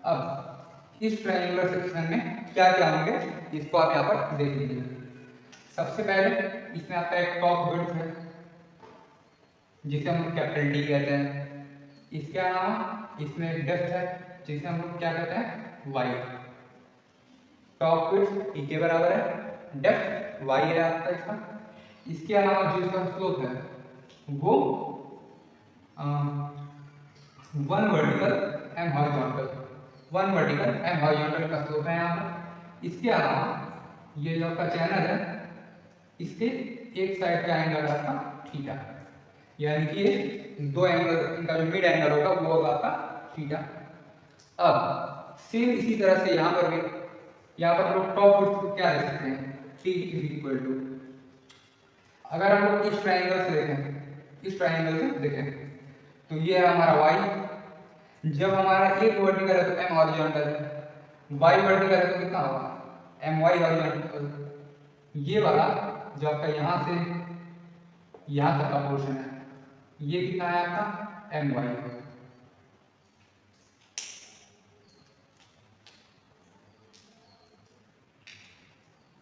अब इस ट्रायंगुलर सेक्शन में क्या क्या होंगे इसको आप यहाँ पर देख लीजिए। सबसे पहले इसमें आपका एक टॉप विड्थ है जिसे हम लोग कैपिटल डी कहते हैं। इसके अलावा इसमें डेप्थ है जिसे हम लोग क्या कहते हैं वाई। टॉप विड्थ टी के बराबर है, डेप्थ वाई है आपका इसका। इसके अलावा जो इसका स्लोप है वो 1 vertical and horizontal, 1 vertical and horizontal का स्लोप है यहाँ पर। इसके अलावा ये जो आपका चैनल है इसके एक साइड का एंगल आपका थीटा, यानी कि ये दो एंगल, इनका जो मिड एंगल होगा वो होगा आपका थीटा। अब सेम इसी तरह से यहाँ पर भी, यहाँ पर लोग टॉप विड्थ को क्या ले सकते हैं टी इज इक्वल टू, अगर हम लोग इस ट्राइंगल से देखें, इस ट्राइंगल से देखें तो ये है हमारा y, जब हमारा एक वर्टिकल है तो m हॉरिजॉन्टल है, y वर्टिकल है तो कितना होगा my हॉरिजॉन्टल। ये वाला जो आपका यहाँ से यहाँ तक का पोर्शन है ये कितना है आपका my।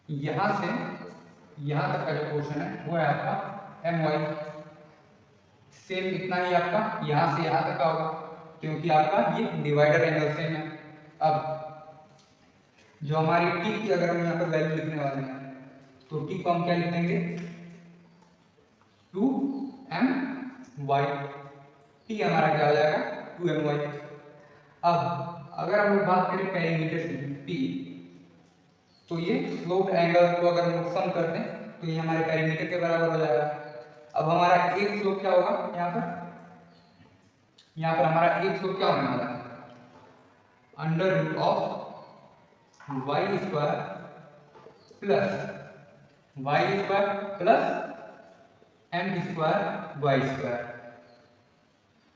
यहाँ से यहाँ तक का जो पोर्शन है वो है आपका my। सेम इतना ही आपका यहाँ से यहाँ तक का होगा क्योंकि आपका ये डिवाइडर एंगल सेम है। अब जो हमारी t की अगर हम यहाँ पर वैल्यू लिखने वाले हैं तो t को हम क्या लिख देंगे 2my, t हमारा क्या हो जाएगा 2my। अब अगर हम लोग बात करें पेरीमीटर की p, तो ये स्लोप एंगल को अगर हम सम करते हैं तो ये हमारे पेरीमीटर के बराबर हो जाएगा। अब हमारा एक स्लोप क्या होगा यहाँ पर हमारा एक स्लोप क्या होने वाला है under root of y square plus m square y square.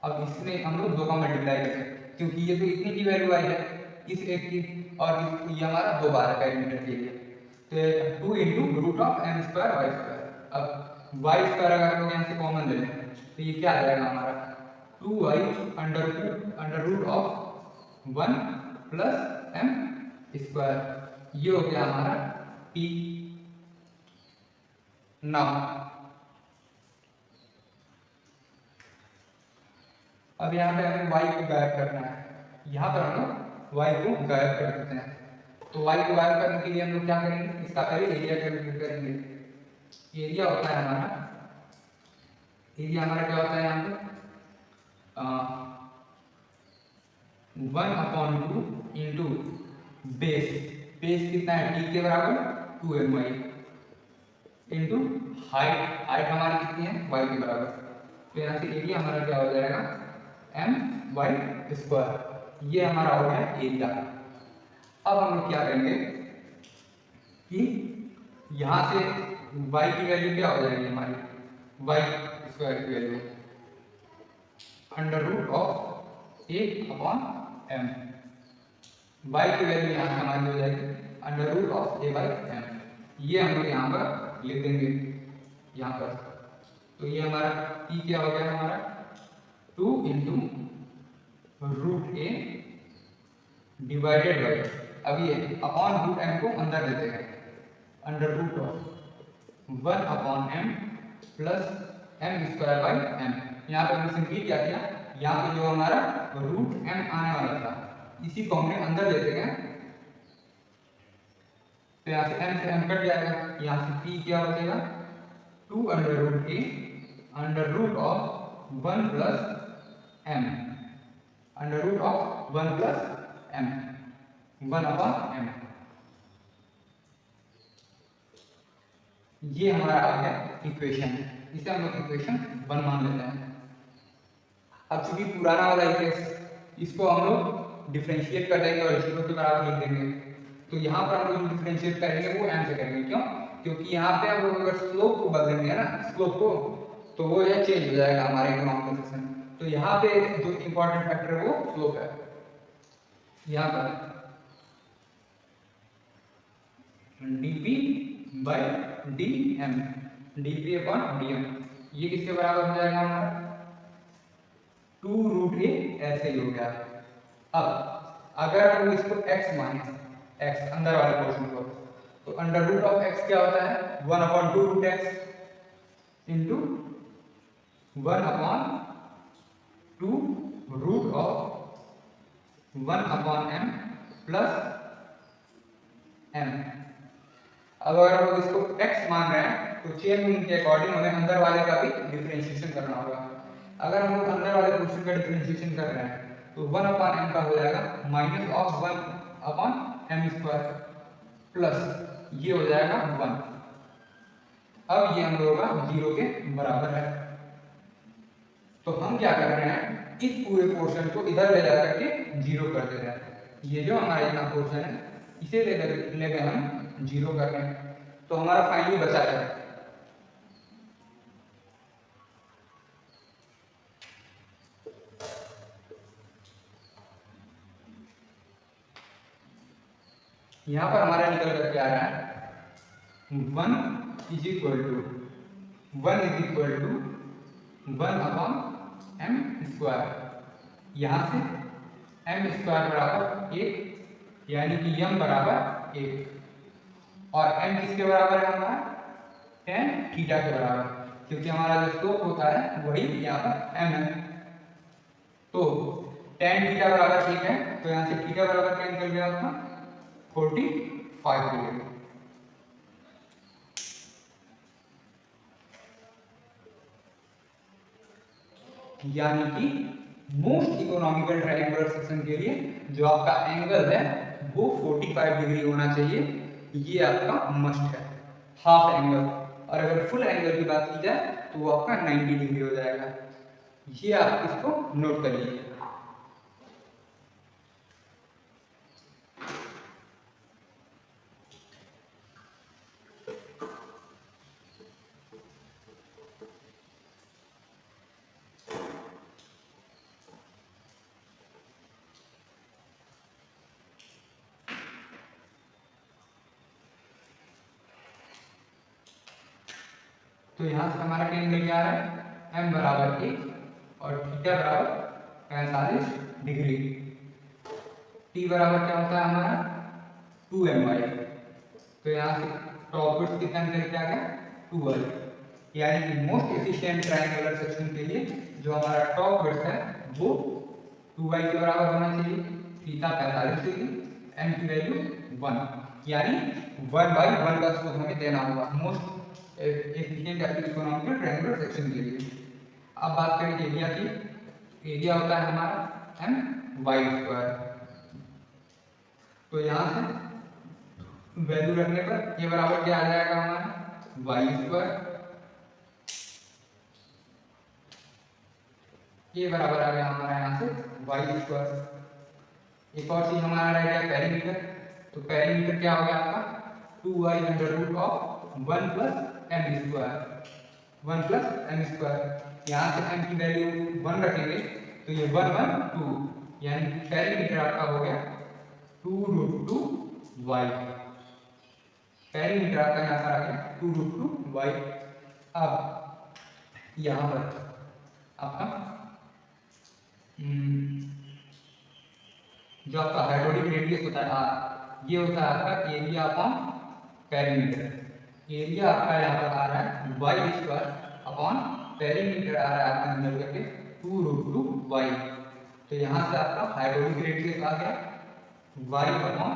अब इसमें हम लोग दो का मल्टीप्लाई करें क्योंकि ये तो इतनी की वैल्यू आई है इस एक की और ये हमारा दो बार है पेरीमीटर के लिए, तो 2 into root of m square y square. अब y स्क्वायर अगर हम लोग यहाँ से कॉमन ले लें तो ये क्या आ जाएगा हमारा 2y under root of 1 plus m square. ये हो गया हमारा p। नाउ अब यहाँ पे हमें y को गायब करना है, यहाँ पर हम लोग y को गायब कर देते हैं। तो y को गायब करने के लिए हम लोग क्या करेंगे, इसका पहले एरिया कैलकुलेट करेंगे। एरिया होता है हमारा, एरिया हमारा क्या होता है यहाँ पे 1/2 इंटू बेस, बेस कितना है t के बराबर 2my इंटू हाइट, हाइट हमारी कितनी है y के बराबर। तो यहाँ से एरिया हमारा क्या हो जाएगा my स्क्वायर। ये हमारा हो गया एरिया। अब हम लोग क्या करेंगे कि यहाँ से y की वैल्यू क्या हो जाएगी हमारी y स्क्वायर की value under root of 1/m। y की वैल्यू यहाँ से हमारी हो जाएगी अंडर रूट ऑफ a/m। ये हम लोग यहाँ पर लिख देंगे यहाँ पर। तो ये हमारा t क्या हो गया हमारा 2 into root a divided by, अब ये अपॉन रूट m को अंदर देते हैं under root of 1/m plus m square by m। यहाँ पर हमने सिंपली क्या किया, यहाँ पे जो हमारा रूट m आने वाला था इसी को हमने अंदर लेते हैं, तो यहाँ से m से m कट जाएगा, यहाँ से p क्या हो जाएगा 2 under root a under root of 1 plus m under root of 1 plus m 1/m। ये हमारा आ गया इक्वेशन, इसे हम लोग इक्वेशन 1 मान लेते हैं। अब चूंकि पुराना वाला इक्वेशन इसको हम लोग डिफरेंशिएट कर देंगे और 0 के बराबर लिख देंगे। तो यहाँ पर हम लोग डिफरेंशिएट करेंगे वो m से करेंगे, क्यों? क्योंकि यहाँ पे हम लोग अगर स्लोप को बदलेंगे ना, स्लोप को, तो वो यह चेंज हो जाएगा हमारे इकोनॉमिक सेक्शन। तो यहाँ पे जो इंपॉर्टेंट फैक्टर है वो स्लोप है। यहाँ पर dp by dm, dp upon dm, ये किसके बराबर हो जाएगा हमारा 2 रूट a, ऐसे ही हो गया। अब अगर हम इसको x माने, x अंदर वाले पोर्शन को, तो अंडर रूट ऑफ x क्या होता है 1/2 root x into 1/2 root of 1/m plus m। अब अगर हम लोग इसको x मान रहे हैं तो चेन रूल के अकॉर्डिंग हमें अंदर वाले का भी डिफरेंशिएशन करना होगा। अगर हम लोग अंदर वाले पोर्शन का डिफरेंशिएशन कर रहे हैं तो 1/m का हो जाएगा minus of 1/m square plus ये हो जाएगा 1। अब ये हम लोगों का 0 के बराबर है। तो हम क्या कर रहे हैं, इस पूरे पोर्शन को इधर ले जाकर के 0 कर दे रहे हैं। ये जो हमारा इतना पोर्शन है इसे लेकर हम 0 कर रहे हैं। तो हमारा फाइनली बचा है यहाँ पर हमारा निकल करके आ रहा है 1 इज इक्वल टू 1/m²। यहाँ से m² बराबर 1, यानी कि m बराबर 1, और m किसके बराबर है हमारा tan थीटा के बराबर, क्योंकि हमारा जो स्लोप होता है वही यहाँ पर m है। तो tan थीटा बराबर ठीक है, तो यहाँ से थीटा बराबर क्या निकल गया आपका 45 डिग्री। यानी कि मोस्ट इकोनॉमिकल ट्रायंगुलर सेक्शन के लिए जो आपका एंगल है वो 45 डिग्री होना चाहिए, ये आपका मस्ट है हाफ एंगल। और अगर फुल एंगल की बात की जाए तो वो आपका 90 डिग्री हो जाएगा। ये आप इसको नोट कर लीजिए। तो यहाँ से हमारा क्या निकल के आ रहा है m बराबर 1 और थीटा बराबर 45 डिग्री। t बराबर क्या होता है हमारा 2my। तो यहाँ से टॉप विड्थ कितना निकल के आ गया 2y, यानी कि मोस्ट एफिशिएंट ट्रायंगुलर सेक्शन के लिए जो हमारा टॉप विड्थ है वो 2y के बराबर होना चाहिए। थीटा 45 डिग्री, m की वैल्यू 1, यानी 1/1 का स्लोप हमें देना होगा most efficient economical triangular section के लिए। अब बात करें एरिया की। एरिया होता है हमारा my²। तो यहाँ से वैल्यू रखने पर ये बराबर क्या आ जाएगा हमारा y²। ये बराबर आ गया हमारा यहाँ से y²। एक और चीज हमारा रह गया पेरीमीटर। तो पेरीमीटर क्या हो गया आपका 2y√1 + m²। 1 + m²। यहाँ से m की वैल्यू 1 रखेंगे तो ये 1 1 2, यानी कि पेरीमीटर आपका हो गया 2√2y। पेरीमीटर आपका यहाँ पर आ गया 2√2y। अब यहाँ पर आपका जो आपका हाइड्रोलिक रेडियस होता है r, ये होता है आपका एरिया अपॉन पेरीमीटर। एरिया आपका यहाँ पर आ रहा है y² अपॉन पेरीमीटर आ रहा है आपका निकल करके 2√2y। तो यहाँ से आपका हाइड्रोलिक रेडियस आ गया y अपॉन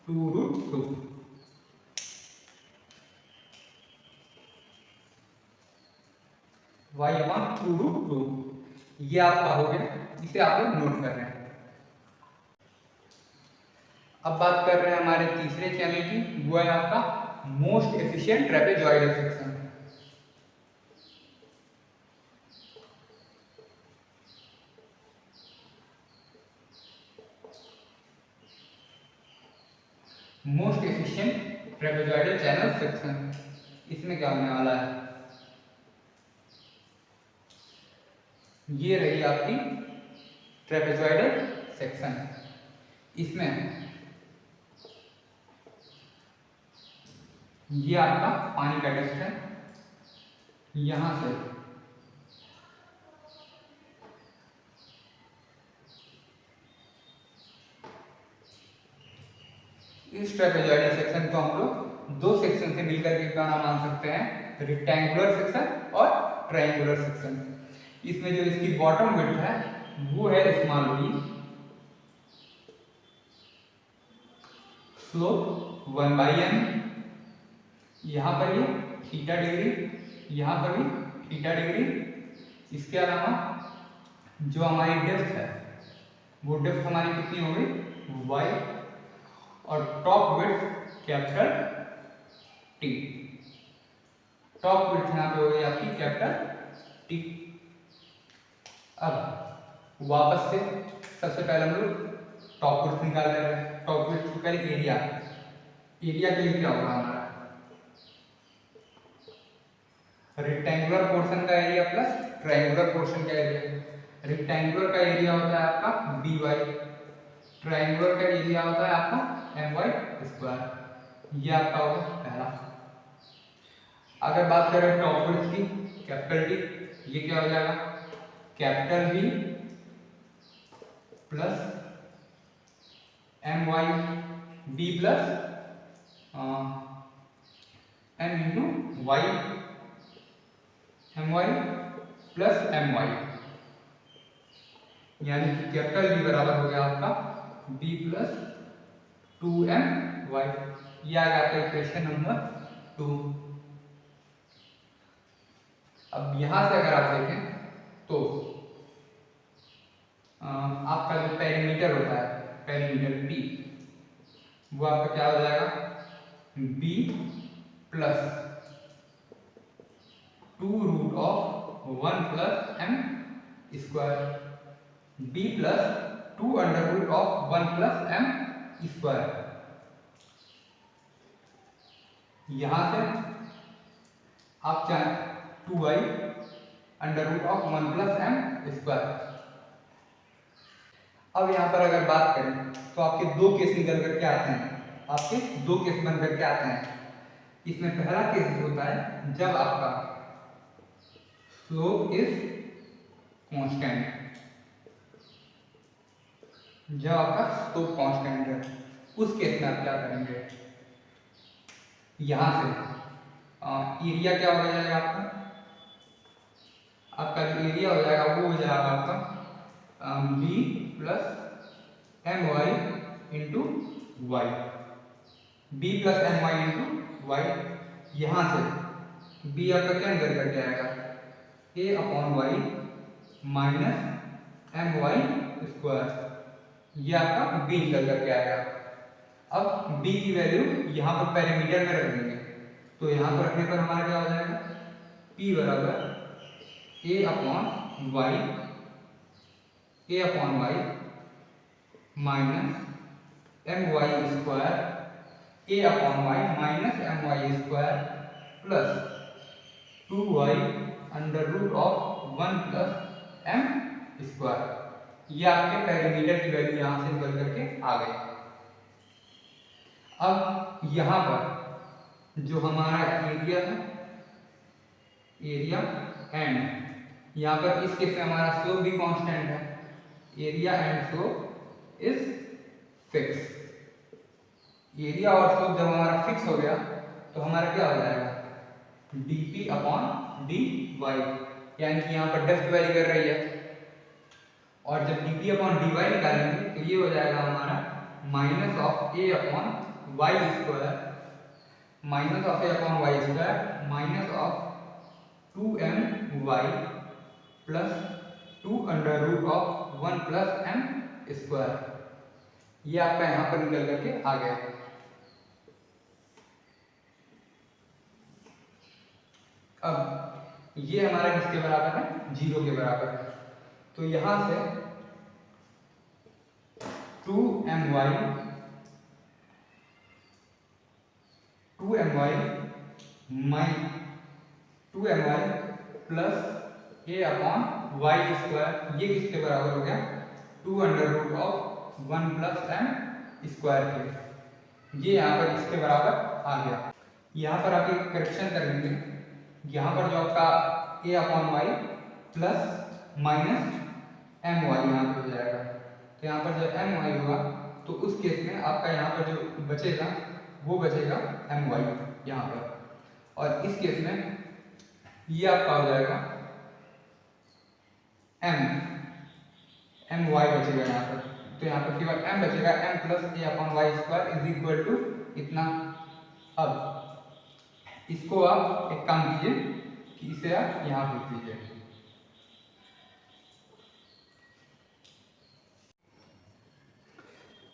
2√2। y अपॉन 2√2 ये आपका हो गया, इसे आप लोग नोट कर रहे हैं। अब बात कर रहे हैं हमारे तीसरे चैनल की, वो है आपका most efficient trapezoidal section. Most efficient trapezoidal channel section, इसमें क्या होने वाला है, ये रही आपकी ट्रेपेजॉइडल सेक्शन। इसमें ये आपका पानी का टेस्ट है। यहां से इस ट्रेपेजॉइडल सेक्शन को हम लोग दो सेक्शन से मिलकर के क्या नाम मान सकते हैं, रेक्टेंगुलर सेक्शन और ट्रायंगुलर सेक्शन। इसमें जो इसकी बॉटम विड्थ है वो है स्मॉल b, स्लोप 1/m, यहाँ पर ये थीटा डिग्री, यहाँ पर भी थीटा डिग्री। इसके अलावा जो हमारी डेप्थ है वो डेप्थ हमारी कितनी हो गई y, और top width capital T। Top width यहाँ पे हो गई आपकी कैपिटल T। अब वापस से सबसे पहले हम लोग टॉप विड्थ निकाल रहे हैं। टॉप विड्थ से पहले एरिया, एरिया के लिए क्या होगा हमारा रेक्टेंगुलर पोर्शन का एरिया प्लस ट्रायंगुलर पोर्शन का एरिया। रेक्टेंगुलर का एरिया होता है आपका बी वाई, ट्रायंगुलर का एरिया होता है आपका एम वाई स्क्वायर। ये आपका होगा पहला। अगर बात करें टॉप विड्थ की, कैपिटल डी, ये क्या हो जाएगा capital b plus m y, b plus m into y, m y plus m y, यानी कि कैपिटल बी बराबर हो गया आपका बी प्लस 2m वाई। ये आ गया आपका इक्वेशन नंबर 2। अब यहां से अगर आप देखें तो आपका जो पेरीमीटर होता है, पेरीमीटर पी, वो आपका क्या हो जाएगा b plus 2√1 plus m square, b plus 2√1 plus m square. यहां से आप चाहें 2y√1 प्लस एम स्क्वायर। अब यहां पर अगर बात करें तो आपके दो केस निकल करके आते हैं, आपके दो केस बन करके आते हैं। इसमें पहला केस होता है जब आपका स्लोप इज कांस्टेंट, जब आपका स्लोप कांस्टेंट है, उस केस में आप क्या करेंगे, यहां से एरिया क्या हो जाएगा आपका जो एरिया हो जाएगा वो हो जाएगा आपका b plus m y into y, b plus m y into y. यहां से बी आपका क्या निकल करके आएगा a upon y minus m y square, ये आपका बी निकल करके आएगा। अब b की वैल्यू यहाँ पर पैरामीटर में रख देंगे, तो यहाँ पर रखने पर हमारा क्या हो जाएगा p बराबर a upon y, a upon y minus m y square, a upon y minus m y square plus 2y√1 plus m square. ये आपके पैरामीटर की वैल्यू यहाँ से निकल करके आ गई। अब यहां पर जो हमारा एरिया है, एरिया एंड यहां पर इस केस में हमारा स्लोप भी कांस्टेंट है, area and slope is fix. Area और स्लोप जब हमारा फिक्स हो गया तो हमारा क्या हो जाएगा dp अपॉन dy, यानी कि यहाँ पर डेप्थ वेरी कर रही है, और जब dp अपॉन dy निकालेंगे तो ये हो जाएगा हमारा minus of a upon y square, minus of a upon y square minus of 2m y plus 2√1 plus m square. ये आपका यहां पर निकल करके आ गया। अब ये हमारा किसके बराबर है 0 के बराबर है, तो यहां से 2my plus a upon y square, ये किसके बराबर हो गया 2√1 प्लस एम स्क्वायर के। ये यहाँ पर इसके बराबर आ गया। यहाँ पर आप एक करेक्शन कर लेंगे, यहाँ पर जो आपका a upon y plus minus m y यहाँ पर हो जाएगा, तो यहाँ पर जब एम वाई होगा तो उस केस में आपका यहाँ पर जो बचेगा वो बचेगा एम वाई यहाँ पर, और इस केस में ये आपका हो जाएगा एम वाई बचेगा यहाँ पर, तो यहाँ पर केवल एम बचेगा, m plus a upon y square is equal to इतना। अब इसको आप एक काम कीजिए कि इसे आप यहाँ लिख दीजिए।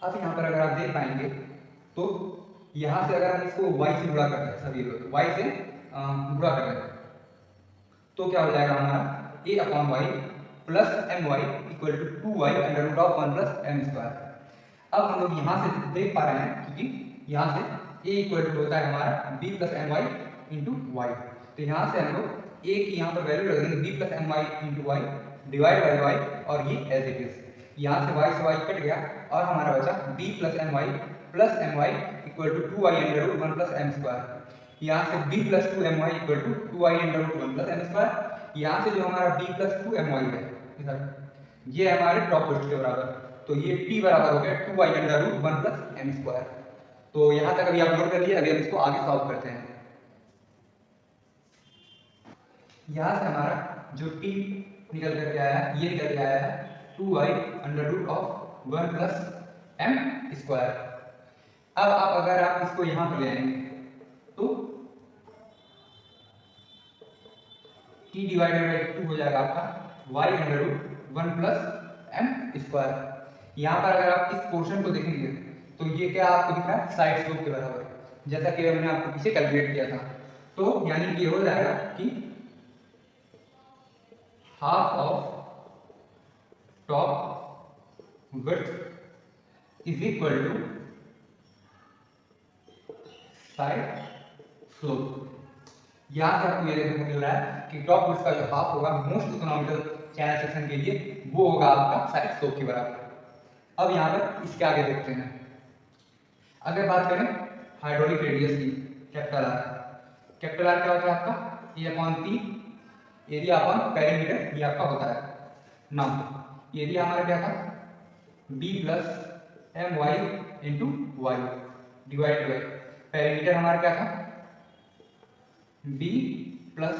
अब यहाँ पर अगर आप देख पाएंगे तो यहाँ से अगर हम इसको y से गुणा करते हैं, सभी लोग y से गुणा कर लेते हैं, तो क्या हो जाएगा हमारा a upon y plus m y equal to 2y√1 plus m square. अब हम लोग यहाँ से देख पा रहे हैं क्योंकि यहाँ से a इक्वल टू होता है हमारा b plus m y into y, तो यहाँ से हम लोग ए की यहाँ पर वैल्यू रख देंगे b plus m y into y divide by y, और ये एज इट इज। यहाँ से वाई से वाई कट गया और हमारा बचा b plus m y equal to 2y under root 1 plus m square. यहाँ से b plus 2my equal to 2y under root 1 plus m square. यहाँ से जो हमारा b प्लस 2my है इधर, ये हमारे टॉप लिस्ट के बराबर, तो ये t बराबर हो गया 2y under root 1 plus m square. तो यहाँ तक अभी आप नोट कर लिया, अभी हम इसको आगे सॉल्व करते हैं। यहाँ से हमारा जो t निकल करके आया, ये निकल के आया है 2y under root of 1 plus m square. अब आप अगर आप इसको यहाँ पर ले आएंगे तो t डिवाइडेड बाई 2 हो जाएगा आपका y under root 1 plus m square. यहाँ पर अगर आप इस पोर्शन को देखेंगे तो ये क्या आपको दिख रहा है, साइड स्लोप के बराबर, जैसा कि हमने आपको पीछे कैलकुलेट किया था। तो यानी कि हो जाएगा कि half of top width is equal to side slope. यहाँ से आपको ये देखने को मिल रहा है कि टॉप विड्थ का जो हाफ होगा मोस्ट इकोनॉमिकल चैनल सेक्शन के लिए, वो होगा आपका साइड स्लोप के बराबर। अब यहाँ पर इसके आगे देखते हैं। अगर बात करें हाइड्रोलिक रेडियस की, कैपिटल आर क्या होता है आपका a upon p area upon perimeter, ये आपका होता है। नाउ एरिया हमारा क्या था, b plus m y into y divide by perimeter हमारा क्या था, b plus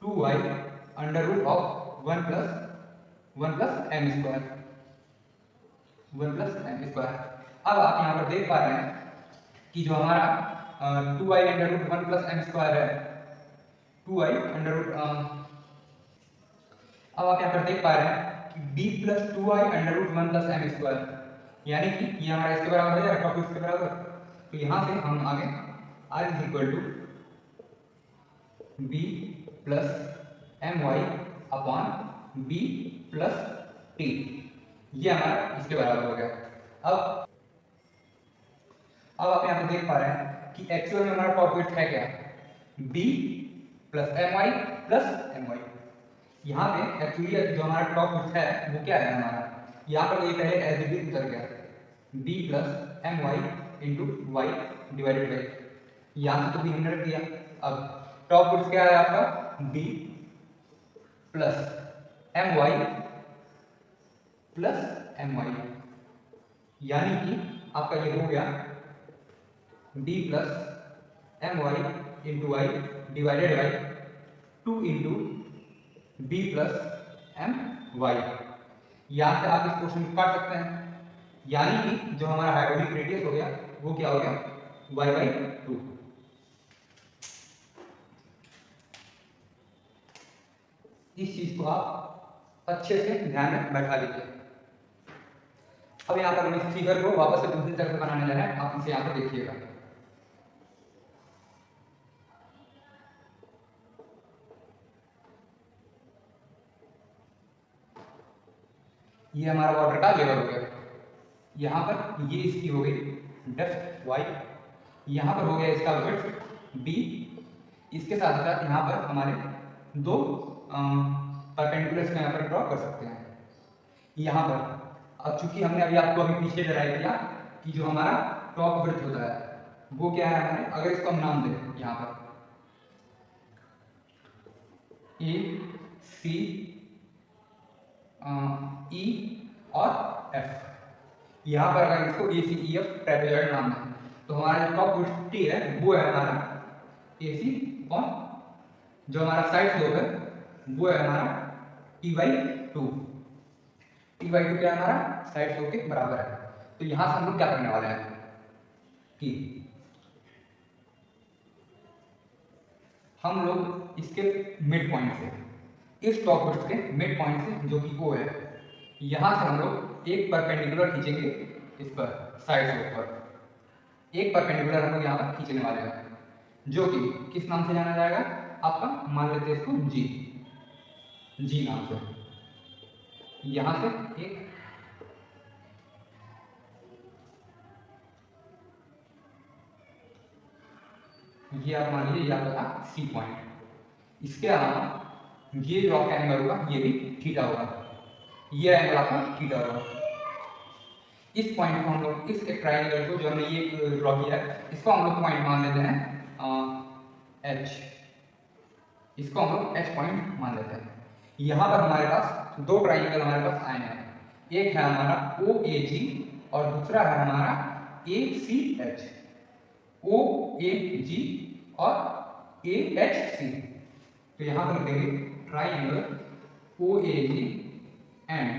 2y under root of 1 plus m square, 1 plus m square. अब आप यहाँ पर देख पा रहे हैं कि जो हमारा 2y under root 1 plus m square है, 2y अंडर रूट, अब आप यहाँ पर देख पा रहे हैं कि b plus 2y under root 1 plus m square, यानी कि ये हमारा इसके बराबर हो जाएगा, टॉप इसके बराबर। तो यहाँ से हम आगे r is equal to b plus m y upon b plus t, ये हमारा इसके बराबर हो गया। अब आप यहाँ पे देख पा रहे हैं कि एक्चुअल में हमारा टॉप विड्थ है क्या, b plus m y plus m y. यहाँ पे एक्चुअली जो हमारा टॉप विड्थ है वो क्या है हमारा, यहाँ पर ये पहले एज इट इज उतर गया, b plus m y into y divided by, यहाँ से तो भी हमने रख दिया। अब टॉप विड्थ क्या है आपका, b plus m y plus m y, यानी कि आपका ये हो गया b plus m y into y divided by 2 into b plus m y. यहाँ से आप इस क्वेश्चन को काट सकते हैं, यानी कि जो हमारा हाइड्रोलिक रेडियस हो गया वो क्या हो गया, y बाई 2। इस चीज को आप अच्छे से ध्यान में बैठा लीजिए। अब यहाँ पर हम इस फिगर को वापस से दूसरी तरफ बनाने जा रहे हैं, आप इसे यहाँ पर देखिएगा। ये हमारा वाटर का लेवल हो गया, यहाँ पर ये इसकी हो गई डेप्थ y, यहाँ पर हो गया इसका विड्थ b, इसके साथ साथ यहाँ पर हमारे दो परपेंडिकुलर्स को यहाँ पर ड्रॉ कर सकते हैं। यहाँ पर अब चूंकि हमने अभी पीछे डराइव किया कि जो हमारा टॉप विड्थ होता है वो क्या है हमारे, अगर इसको हम नाम दें यहाँ पर ए सी ई और एफ, यहाँ पर अगर इसको ए सी ई एफ ट्रेपेजॉइड नाम है तो हमारा जो टॉप विड्थ टी है वो है हमारा ए सी, और जो हमारा साइड स्लोप है वो है हमारा टी बाई 2। टी बाई 2 क्या है हमारा, साइड स्लोप के बराबर है। तो यहाँ से हम लोग क्या करने वाले हैं कि हम लोग इसके मिड पॉइंट से, इस टॉप विड्थ के मिड पॉइंट से जो कि वो है, यहाँ से हम लोग एक परपेंडिकुलर खींचेंगे इस पर साइड स्लोप पर, एक परपेंडिकुलर हम लोग यहाँ पर खींचने वाले हैं जो कि किस नाम से जाना जाएगा आपका, मान लेते हैं इसको जी नाम से। यहाँ से एक ये आप मान लीजिए ये आपका था सी पॉइंट। इसके अलावा ये जो आपका एंगल होगा ये भी थीटा होगा, ये एंगल आपका थीटा होगा। इस पॉइंट को हम लोग, इस एक ट्राइंगल को जो हमने ये ड्रॉ किया है, इसको हम लोग पॉइंट मान लेते हैं एच। इसको हम लोग एच पॉइंट मान लेते हैं। यहाँ पर हमारे पास दो ट्राइंगल हमारे पास आए हैं, एक है हमारा ओ ए जी और दूसरा है हमारा ए सी एच। ओ ए जी और ए एच सी। तो यहाँ पर देंगे triangle O A G and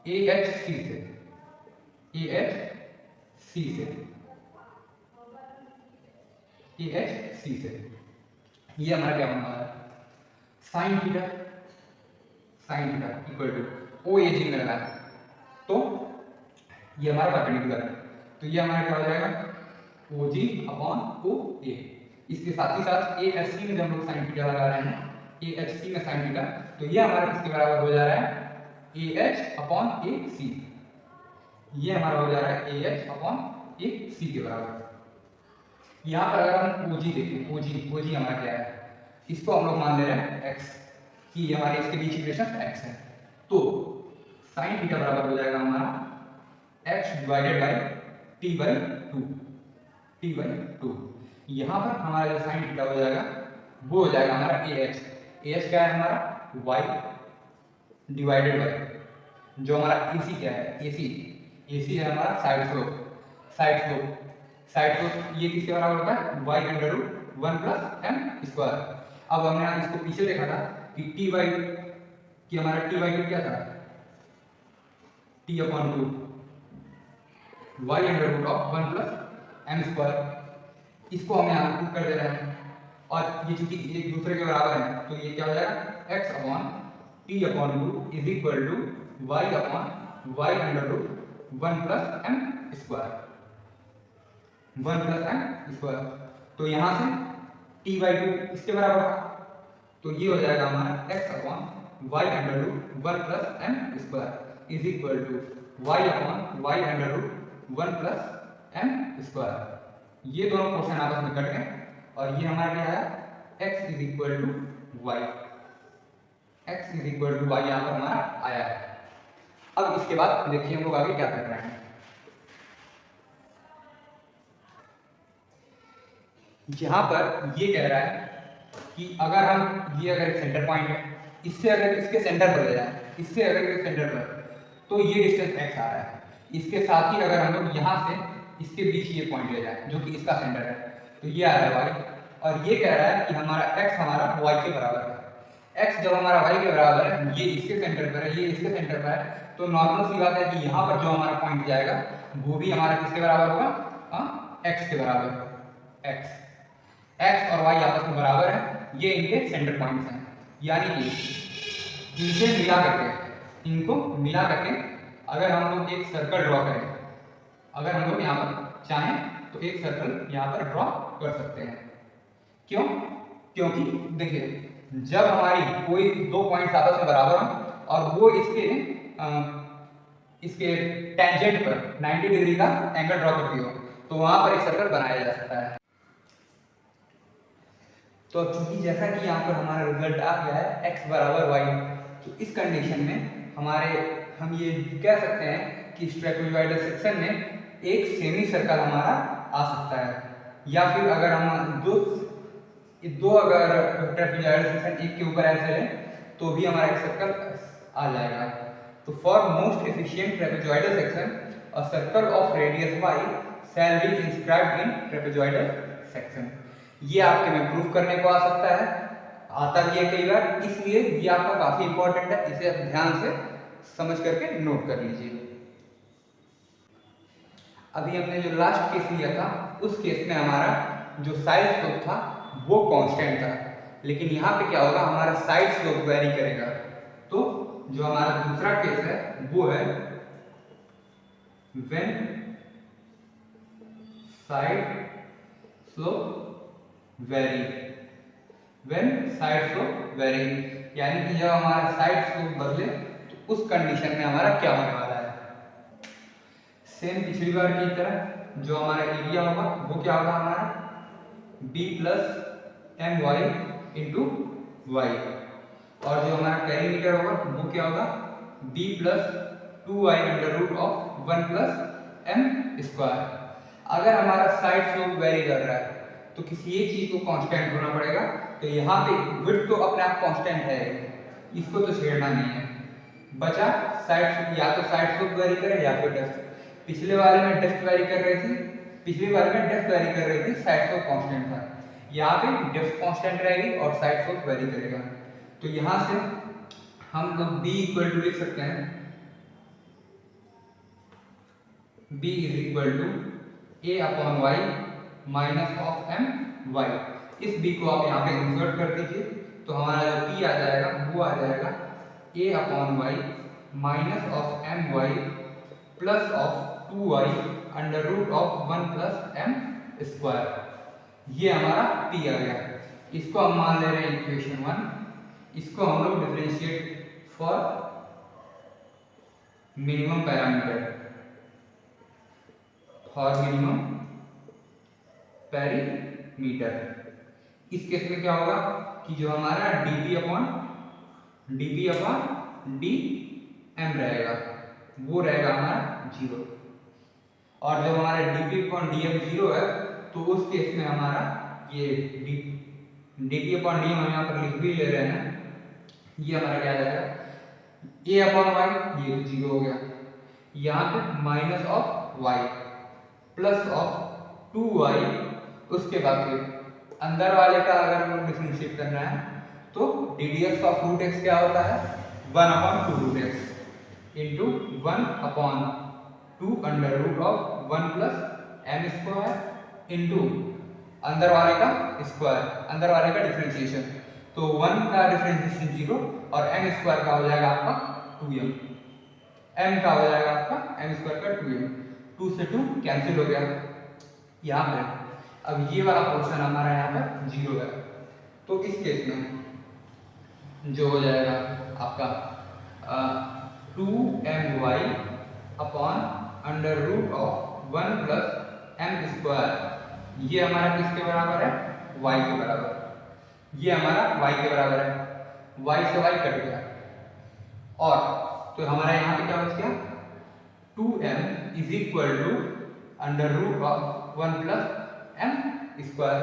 A H C से, ए एच सी से, ए एच सी से। ये हमारा क्या बन रहा है, sine theta, sine theta equal to O A G में लगा है, तो ये हमारा परपेंडिकुलर है, तो ये हमारा क्या हो जाएगा ओ जी अपॉन ओ ए। इसके साथ ही साथ ए एच सी में जब हम लोग साइन थीटा लगा रहे हैं, ए एच सी में साइन थीटा, तो ये हमारा किसके बराबर हो जा रहा है ए एच अपॉन ए सी। ये हमारा हो जा रहा है ए एच अपॉन ए सी के बराबर। यहाँ पर अगर हम ओजी देखें, ओजी हमारा क्या है, इसको हम लोग मान ले रहे हैं x, कि हमारे इसके बीच इक्वेशन x है, तो साइन थीटा बराबर हो जाएगा हमारा x divided by t by 2, t by 2। यहाँ पर हमारा जो साइन थीटा हो जाएगा वो हो जाएगा हमारा ah क्या है हमारा y डिवाइडेड बाय जो हमारा ac क्या है, ac है हमारा साइड स्लोप, साइड स्लोप ये किसके बराबर होता है y under root 1 plus m square. अब हमने इसको पीछे देखा था कि t बाई, कि हमारा t बाई 2 क्या था, t upon 2 y under root of 1 plus m square. इसको हम यहाँ पुट कर दे रहे हैं और ये चूंकि एक दूसरे के बराबर है, तो ये क्या हो जाएगा x upon t upon 2 is equal to y upon y under root 1 plus m square, 1 plus m square. तो यहाँ से t बाई 2 इसके बराबर था, तो ये हो जाएगा हमारा x upon y under root 1 plus m square is equal to y upon y under root 1 plus m square. ये दोनों पोर्शन आपस में कट गए और ये हमारा क्या है x is equal to y, x is equal to y यहाँ पर हमारा आया है। अब इसके बाद देखिए हम लोग आगे क्या कर रहे हैं। यहाँ पर ये कह रहा है कि अगर हम ये अगर एक सेंटर पॉइंट है, इससे अगर इसके सेंटर पर ले जाए, इससे अगर इसके सेंटर पर, तो ये डिस्टेंस x आ रहा है। इसके साथ ही अगर हम लोग यहाँ से इसके बीच ये पॉइंट ले जाए जो कि इसका सेंटर है, तो ये आ रहा है y, और ये कह रहा है कि हमारा x हमारा y के बराबर है। x जब हमारा y के बराबर है, ये इसके सेंटर पर है, ये इसके सेंटर पर है, तो नॉर्मल सी बात है कि यहाँ पर जो हमारा पॉइंट जाएगा वो भी हमारा किसके बराबर होगा, x के बराबर। x और y आपस में बराबर है, ये इनके सेंटर पॉइंट्स हैं, यानी कि इनसे मिला करके, इनको मिला करके अगर हम लोग एक सर्कल ड्रॉ करें, अगर हम लोग यहाँ पर चाहें तो एक सर्कल यहाँ पर ड्रॉ कर सकते हैं। क्यों? क्योंकि देखिए जब हमारी कोई दो पॉइंट्स आपस में बराबर हों और वो इसके टेंजेंट पर 90 डिग्री का एंगल ड्रॉ करती हो, तो वहां पर एक सर्कल बनाया जा सकता है। तो चूंकि जैसा कि यहाँ पर हमारा रिजल्ट आ गया है x बराबर y, तो इस कंडीशन में हम ये कह सकते हैं कि ट्रेपेजॉइडल सेक्शन में एक सेमी सर्कल हमारा आ सकता है, या फिर अगर हम दो अगर ट्रेपेजॉइडल सेक्शन एक के ऊपर ऐसे लें तो भी हमारा एक सर्कल आ जाएगा। तो for most efficient trapezoidal section a circle of radius y shall be inscribed in trapezoidal section. ये आपके में प्रूफ करने को आ सकता है, आता भी है कई बार, इसलिए ये आपका काफी इंपॉर्टेंट है, इसे आप ध्यान से समझ करके नोट कर लीजिए। अभी हमने जो लास्ट केस लिया था उस केस में हमारा जो साइड स्लोप था वो कांस्टेंट था, लेकिन यहाँ पे क्या होगा, हमारा साइड स्लोप वेरी करेगा। तो जो हमारा दूसरा केस है वो है when side slope very, when side slope very, यानी कि जब हमारा साइड स्लोप बदले तो उस कंडीशन में हमारा क्या होने वाला है। सेम पिछली बार की तरह जो हमारा एरिया होगा वो क्या होगा हमारा b plus m y into y, और जो हमारा पेरीमीटर होगा वो क्या होगा b plus 2y under root of 1 plus m square. अगर हमारा साइड स्लोप वेरी कर रहा है तो किसी एक चीज को कांस्टेंट होना पड़ेगा, तो यहाँ पे विड्थ तो अपने आप कांस्टेंट है, इसको तो छेड़ना नहीं है। बचा साइड, या तो साइड स्लोप वेरी करे या फिर डेप्थ। पिछले वाले में डेप्थ वेरी कर रही थी, पिछली वाले में डेप्थ वेरी कर रही थी, साइड स्लोप कांस्टेंट था। यहाँ पे डेप्थ कांस्टेंट रहेगी और साइड स्लोप वेरी करेगा। तो यहाँ से हम लोग b इक्वल टू लिख सकते हैं, b is equal to a upon y minus of m y. इस b को आप यहाँ पे इंसर्ट कर दीजिए, तो हमारा जो p आ जाएगा वो आ जाएगा a upon y minus of m y plus of 2y under root of 1 plus m square. ये हमारा p आ गया। इसको हम मान ले रहे हैं इक्वेशन 1। इसको हम लोग differentiate for minimum parameter, for minimum perimeter. इस केस में क्या होगा कि जो हमारा dp अपॉन डी एम रहेगा वो रहेगा हमारा 0, और जब हमारा dp अपॉन डी एम 0 है तो उस केस में हमारा ये dp अपॉन डी एम हम यहाँ पर लिख भी ले रहे हैं, ये हमारा क्या जाएगा a अपॉन वाई, ये 0 हो गया। यहाँ पे minus of y plus of 2y, उसके बाद फिर अंदर वाले का अगर हम लोग डिफरेंशिएट करना है तो ddx ऑफ रूट x क्या होता है 1 upon 2 root x into 1 upon 2 under root of 1 plus m square into अंदर वाले का स्क्वायर, अंदर वाले का डिफरेंशिएशन। तो 1 का डिफरेंशिएशन 0 और एम स्क्वायर का हो जाएगा आपका 2m, m का हो जाएगा आपका m स्क्वायर का 2m, 2 से 2 कैंसिल हो गया यहाँ पर। अब ये वाला पोर्शन हमारा यहाँ पर 0 है, तो इस केस में जो हो जाएगा आपका 2my upon under root of 1 plus m square, ये हमारा किसके बराबर है y के बराबर। ये हमारा y के बराबर है, y से y कट गया, और तो हमारा यहाँ पे क्या बच गया 2m is equal to under root of 1 plus m square.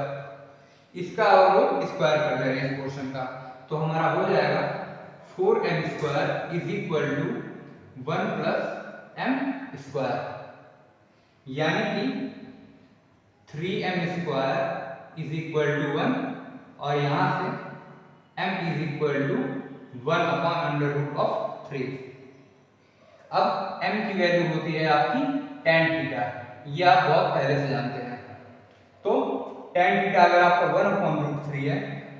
इसका हम लोग स्क्वायर कर रहे हैं इस पोर्शन का, तो हमारा हो जाएगा 4m square is equal to 1 plus m square, यानी कि 3m square is equal to 1, और यहाँ से m is equal to 1 upon under root of 3। अब m की वैल्यू होती है आपकी tan थीटा, ये आप बहुत पहले से जानते हैं। तो tan थीटा अगर आपका 1 अपॉन रूट 3 है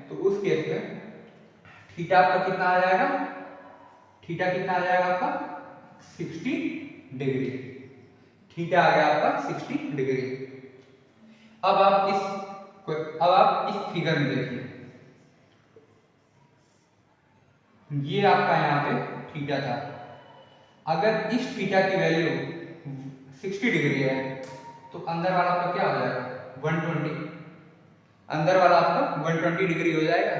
तो उस केस में थीटा आपका कितना आ जाएगा, थीटा कितना आ जाएगा आपका 60 डिग्री। थीटा आ गया आपका 60 डिग्री। अब आप इस फिगर में देखिए, ये आपका यहाँ पे थीटा था। अगर इस थीटा की वैल्यू 60 डिग्री है तो अंदर वाला आपका क्या हो जाएगा 120, अंदर वाला आपका 120 डिग्री हो जाएगा।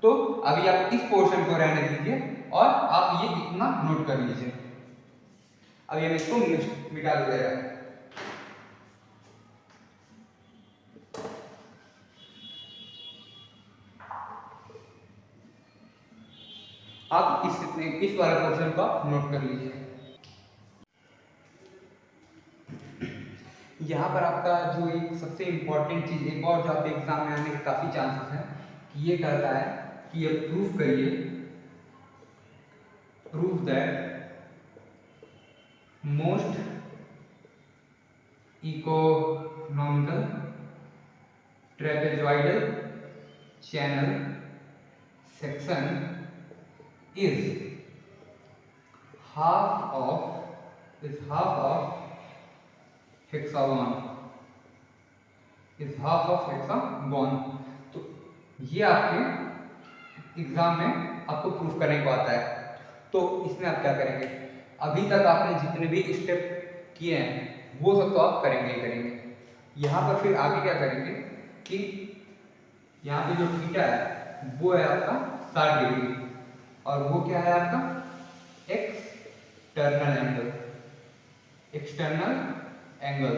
तो अभी आप इस पोर्शन को रहने दीजिए और आप ये इतना नोट कर लीजिए। अभी हम इसको मिटा दे रहे हैं। आप इस वाले पोर्शन का नोट कर लीजिए। यहाँ पर आपका जो एक सबसे इम्पोर्टेंट चीज़, एक और जो आपके एग्जाम में आने के काफ़ी चांसेस हैं कि ये कहता है कि ये प्रूफ करिए, proof that most economical trapezoidal channel section is half of hexagon, तो ये आपके एग्जाम में आपको प्रूफ करने को आता है। तो इसमें आप क्या करेंगे, अभी तक आपने जितने भी स्टेप किए हैं वो सब तो आप करेंगे ही करेंगे। यहाँ पर फिर आगे क्या करेंगे कि यहाँ पे जो थीटा है वो है आपका 60 डिग्री, और वो क्या है आपका एक्सटर्नल एंगल, एक्सटर्नल एंगल।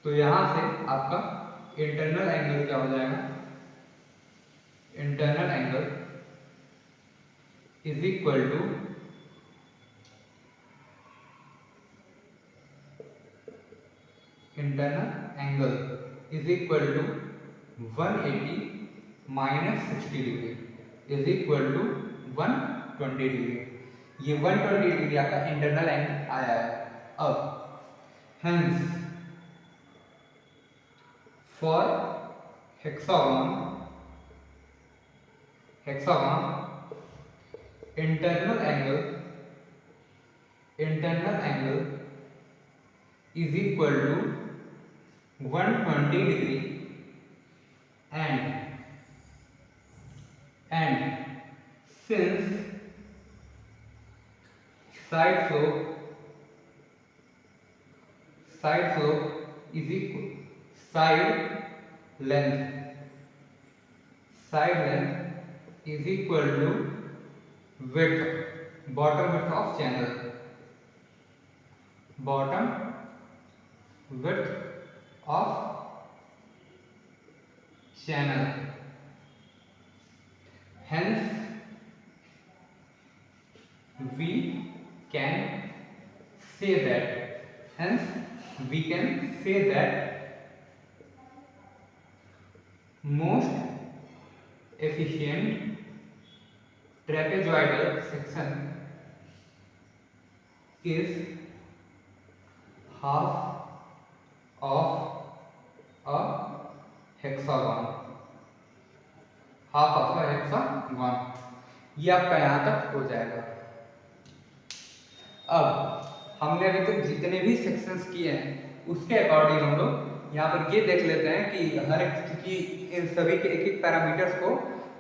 तो यहाँ से आपका इंटरनल एंगल क्या हो जाएगा, internal angle is equal to internal angle is equal to 180 minus 60 degree is equal to 120 degree. ये 120 डिग्री आपका इंटरनल एंगल आया है। अब hence for hexagon internal angle is equal to 120 degree and since side slope is equal side length is equal to bottom width of channel, bottom width of channel. Hence we can say that most efficient trapezoidal section is half of a hexagon, ये आपका यहाँ तक हो जाएगा। अब हमने अभी तक जितने भी सेक्शंस किए हैं उसके अकॉर्डिंग हम लोग यहाँ पर ये देख लेते हैं कि हर एक की इन सभी के एक एक पैरामीटर्स को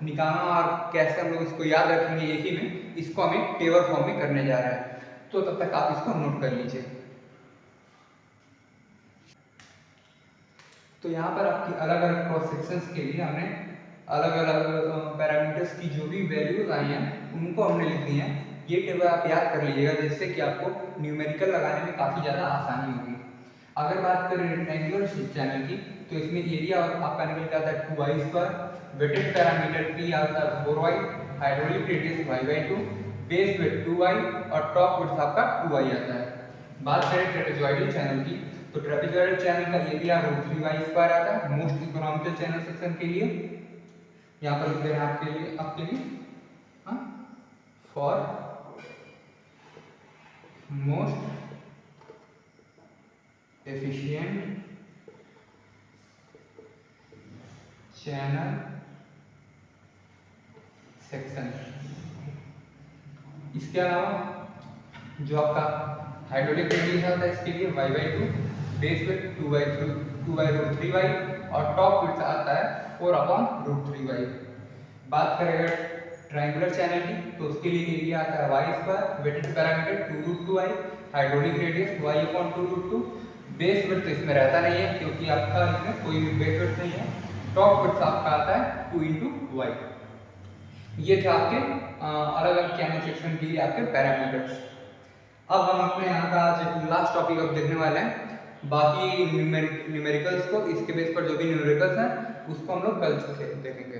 निकालना और कैसे हम लोग इसको याद रखेंगे एक ही में, इसको हम एक टेबल फॉर्म में करने जा रहे हैं। तो तब तक आप इसको नोट कर लीजिए। तो यहाँ पर आपकी अलग अलग क्रॉस सेक्शंस के लिए हमने अलग अलग पैरामीटर्स की जो भी वैल्यूज आई हैं उनको हमने लिख दी हैं। ये टेबल आप याद कर लीजिएगा जिससे कि आपको न्यूमेरिकल लगाने में काफ़ी ज़्यादा आसानी होगी। अगर बात करें रेक्टेंगुलर चैनल की तो इसमें एरिया आपका निकल के आता है 2y², वेटेड पैरामीटर P आता है 4y, hydraulic radius y/2, base wait 2y और टॉप वेट आपका 2y आता है। बात करें ट्रेपेजॉइडल चैनल की तो ट्रेपेजॉइडल चैनल का एरिया √3y² आता है मोस्ट इकोनॉमिकल चैनल सेक्शन के लिए। यहाँ पर लिख दे रहे हैं आपके लिए for most efficient channel section. इसके अलावा जो आपका हाइड्रोलिक रेडियस आता है इसके लिए y/2, बेस वेट 2y/√3y और टॉप वेट आता है 4/√3y। बात करें ट्रायंगुलर चैनल की तो उसके लिए एरिया आता है y², weighted parameter 2√2y, hydraulic radius y/2√2, base weight तो इसमें रहता नहीं है क्योंकि आपका इसमें कोई भी बेस वेट नहीं है। टॉप वेट आपका आता है 2 × y। ये थे आपके अलग अलग चैनल सेक्शन के लिए आपके पैरामीटर्स। अब हम अपने यहाँ का आज लास्ट टॉपिक अब देखने वाले हैं। बाकी न्यूमेरिकल्स को इसके बेस पर जो भी न्यूमेरिकल्स हैं उसको हम लोग कल देखेंगे।